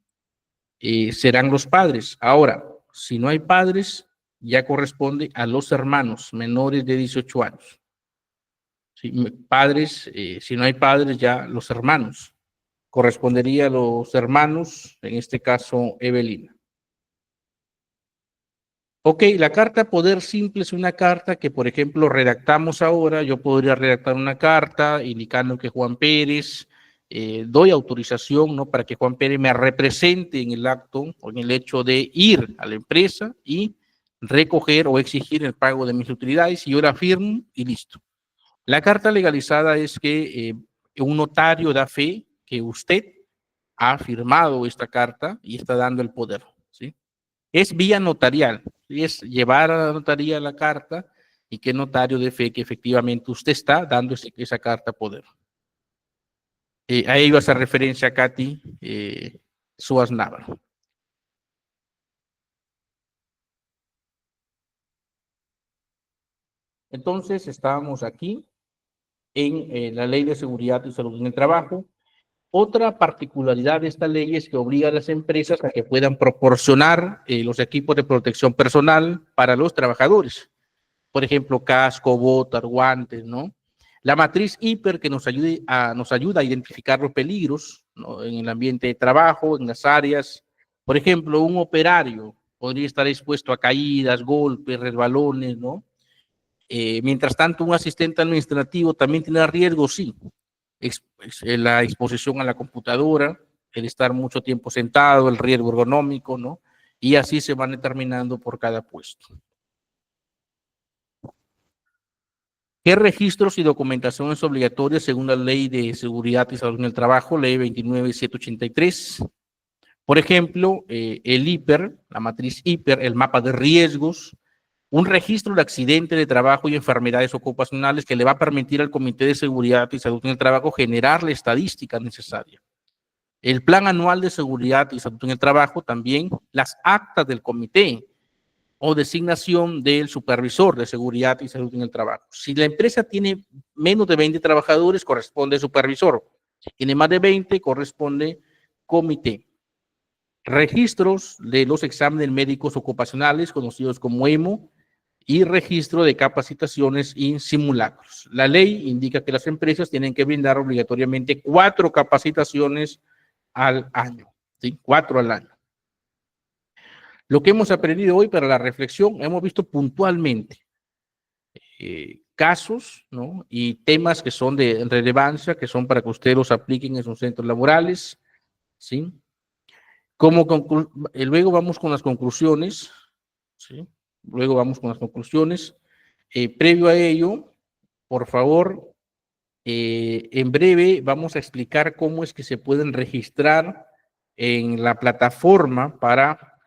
Serán los padres. Ahora, si no hay padres, ya corresponde a los hermanos menores de 18 años. ¿Sí? Padres, si no hay padres, ya los hermanos. Correspondería a los hermanos, en este caso, Evelina. Ok, la carta poder simple es una carta que, por ejemplo, redactamos ahora. Yo podría redactar una carta indicando que Juan Pérez, doy autorización, ¿no?, para que Juan Pérez me represente en el acto o en el hecho de ir a la empresa y recoger o exigir el pago de mis utilidades, y yo la firmo y listo. La carta legalizada es que un notario da fe que usted ha firmado esta carta y está dando el poder, ¿sí? Es vía notarial, es llevar a la notaría la carta y que el notario dé fe que efectivamente usted está dando esa carta poder. A ello hace referencia Katy Suárez Navarro. Entonces, estábamos aquí en la Ley de Seguridad y Salud en el Trabajo. Otra particularidad de esta ley es que obliga a las empresas a que puedan proporcionar los equipos de protección personal para los trabajadores. Por ejemplo, casco, botas, guantes, ¿no? La matriz HIPER, que nos ayuda a identificar los peligros, ¿no?, en el ambiente de trabajo, en las áreas. Por ejemplo, un operario podría estar expuesto a caídas, golpes, resbalones, ¿no? Mientras tanto, un asistente administrativo también tiene riesgo, sí. La exposición a la computadora, el estar mucho tiempo sentado, el riesgo ergonómico, ¿no? Y así se van determinando por cada puesto. ¿Qué registros y documentación es obligatoria según la Ley de Seguridad y Salud en el Trabajo, Ley 29.783? Por ejemplo, el HIPER, la matriz HIPER, el mapa de riesgos, un registro de accidente de trabajo y enfermedades ocupacionales que le va a permitir al Comité de Seguridad y Salud en el Trabajo generar la estadística necesaria. El Plan Anual de Seguridad y Salud en el Trabajo, también las actas del comité o designación del supervisor de seguridad y salud en el trabajo. Si la empresa tiene menos de 20 trabajadores, corresponde supervisor. Si tiene más de 20, corresponde comité. Registros de los exámenes médicos ocupacionales, conocidos como EMO, y registro de capacitaciones y simulacros. La ley indica que las empresas tienen que brindar obligatoriamente 4 capacitaciones al año, ¿sí? 4 al año. Lo que hemos aprendido hoy para la reflexión, hemos visto puntualmente casos, ¿no?, y temas que son de relevancia, que son para que ustedes los apliquen en sus centros laborales, ¿sí? Luego vamos con las conclusiones, ¿sí? Luego vamos con las conclusiones. Previo a ello, por favor, En breve vamos a explicar cómo es que se pueden registrar en la plataforma para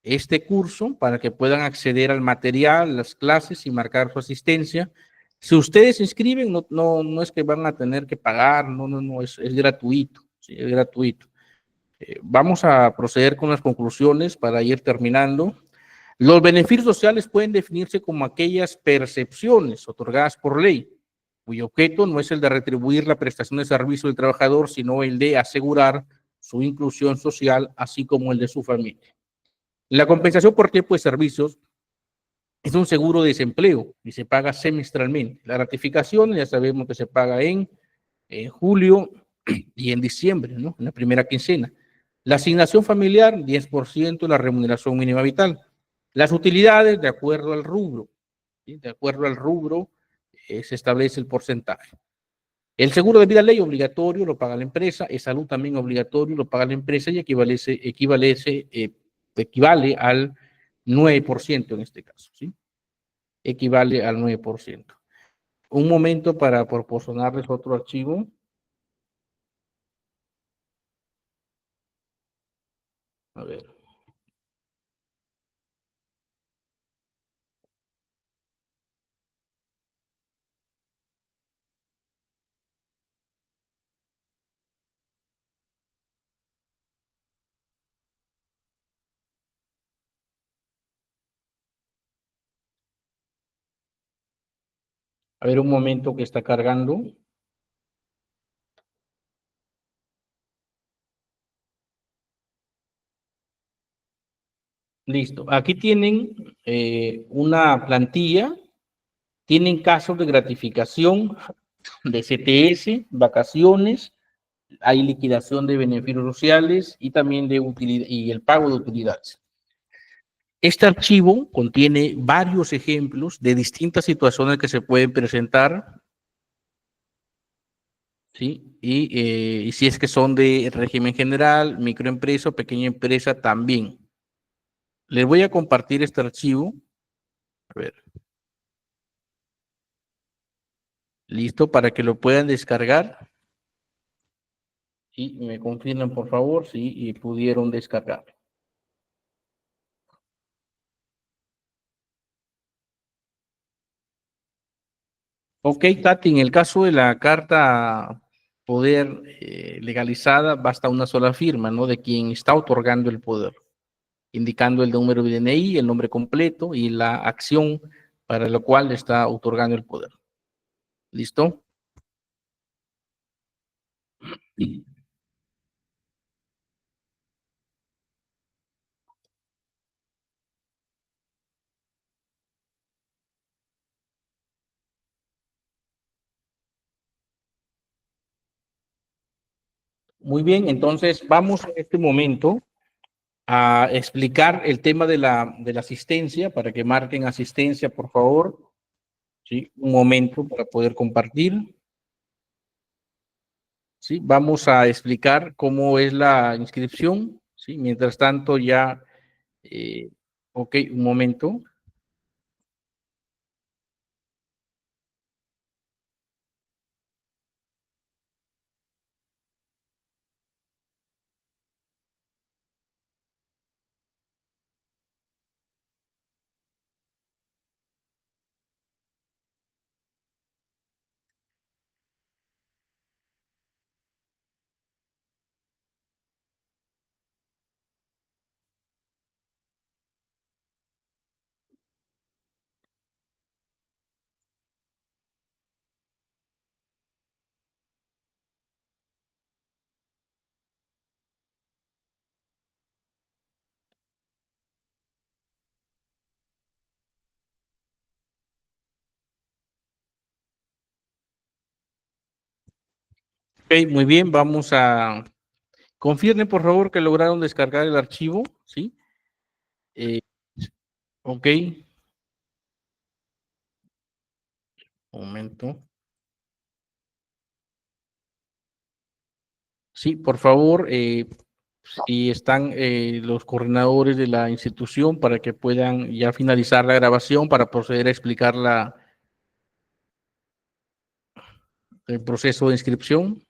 este curso, para que puedan acceder al material, las clases y marcar su asistencia. Si ustedes se inscriben, no es que van a tener que pagar, no, es gratuito, ¿sí? Es gratuito. Vamos a proceder con las conclusiones para ir terminando. Los beneficios sociales pueden definirse como aquellas percepciones otorgadas por ley, cuyo objeto no es el de retribuir la prestación de servicio del trabajador, sino el de asegurar su inclusión social, así como el de su familia. La compensación por tiempo de servicios es un seguro de desempleo y se paga semestralmente. La ratificación ya sabemos que se paga en julio y en diciembre, ¿no? En la primera quincena. La asignación familiar, 10% de la remuneración mínima vital. Las utilidades, de acuerdo al rubro, ¿sí? De acuerdo al rubro se establece el porcentaje. El seguro de vida ley obligatorio lo paga la empresa, el salud también obligatorio lo paga la empresa y equivale al 9% en este caso, ¿sí? Equivale al 9%. Un momento para proporcionarles otro archivo. A ver. A ver, un momento que está cargando. Listo. Aquí tienen una plantilla, tienen casos de gratificación de CTS, vacaciones, hay liquidación de beneficios sociales y también de utilidad y el pago de utilidades. Este archivo contiene varios ejemplos de distintas situaciones que se pueden presentar, ¿sí? Y si es que son de régimen general, microempresa o pequeña empresa también. Les voy a compartir este archivo. A ver. Listo, para que lo puedan descargar. Y me confirman, por favor, si pudieron descargar. Ok, Tati, en el caso de la carta poder legalizada, basta una sola firma, ¿no? De quien está otorgando el poder, indicando el número de DNI, el nombre completo y la acción para la cual está otorgando el poder. ¿Listo? Sí. Muy bien, entonces vamos en este momento a explicar el tema de la asistencia, para que marquen asistencia, por favor. Sí, un momento para poder compartir. Sí, vamos a explicar cómo es la inscripción. Sí, mientras tanto ya, ok, un momento. Ok, muy bien, vamos a... Confirmen, por favor, que lograron descargar el archivo. Sí, eh, ok, un momento. Sí, por favor, si están los coordinadores de la institución para que puedan ya finalizar la grabación para proceder a explicar la... el proceso de inscripción.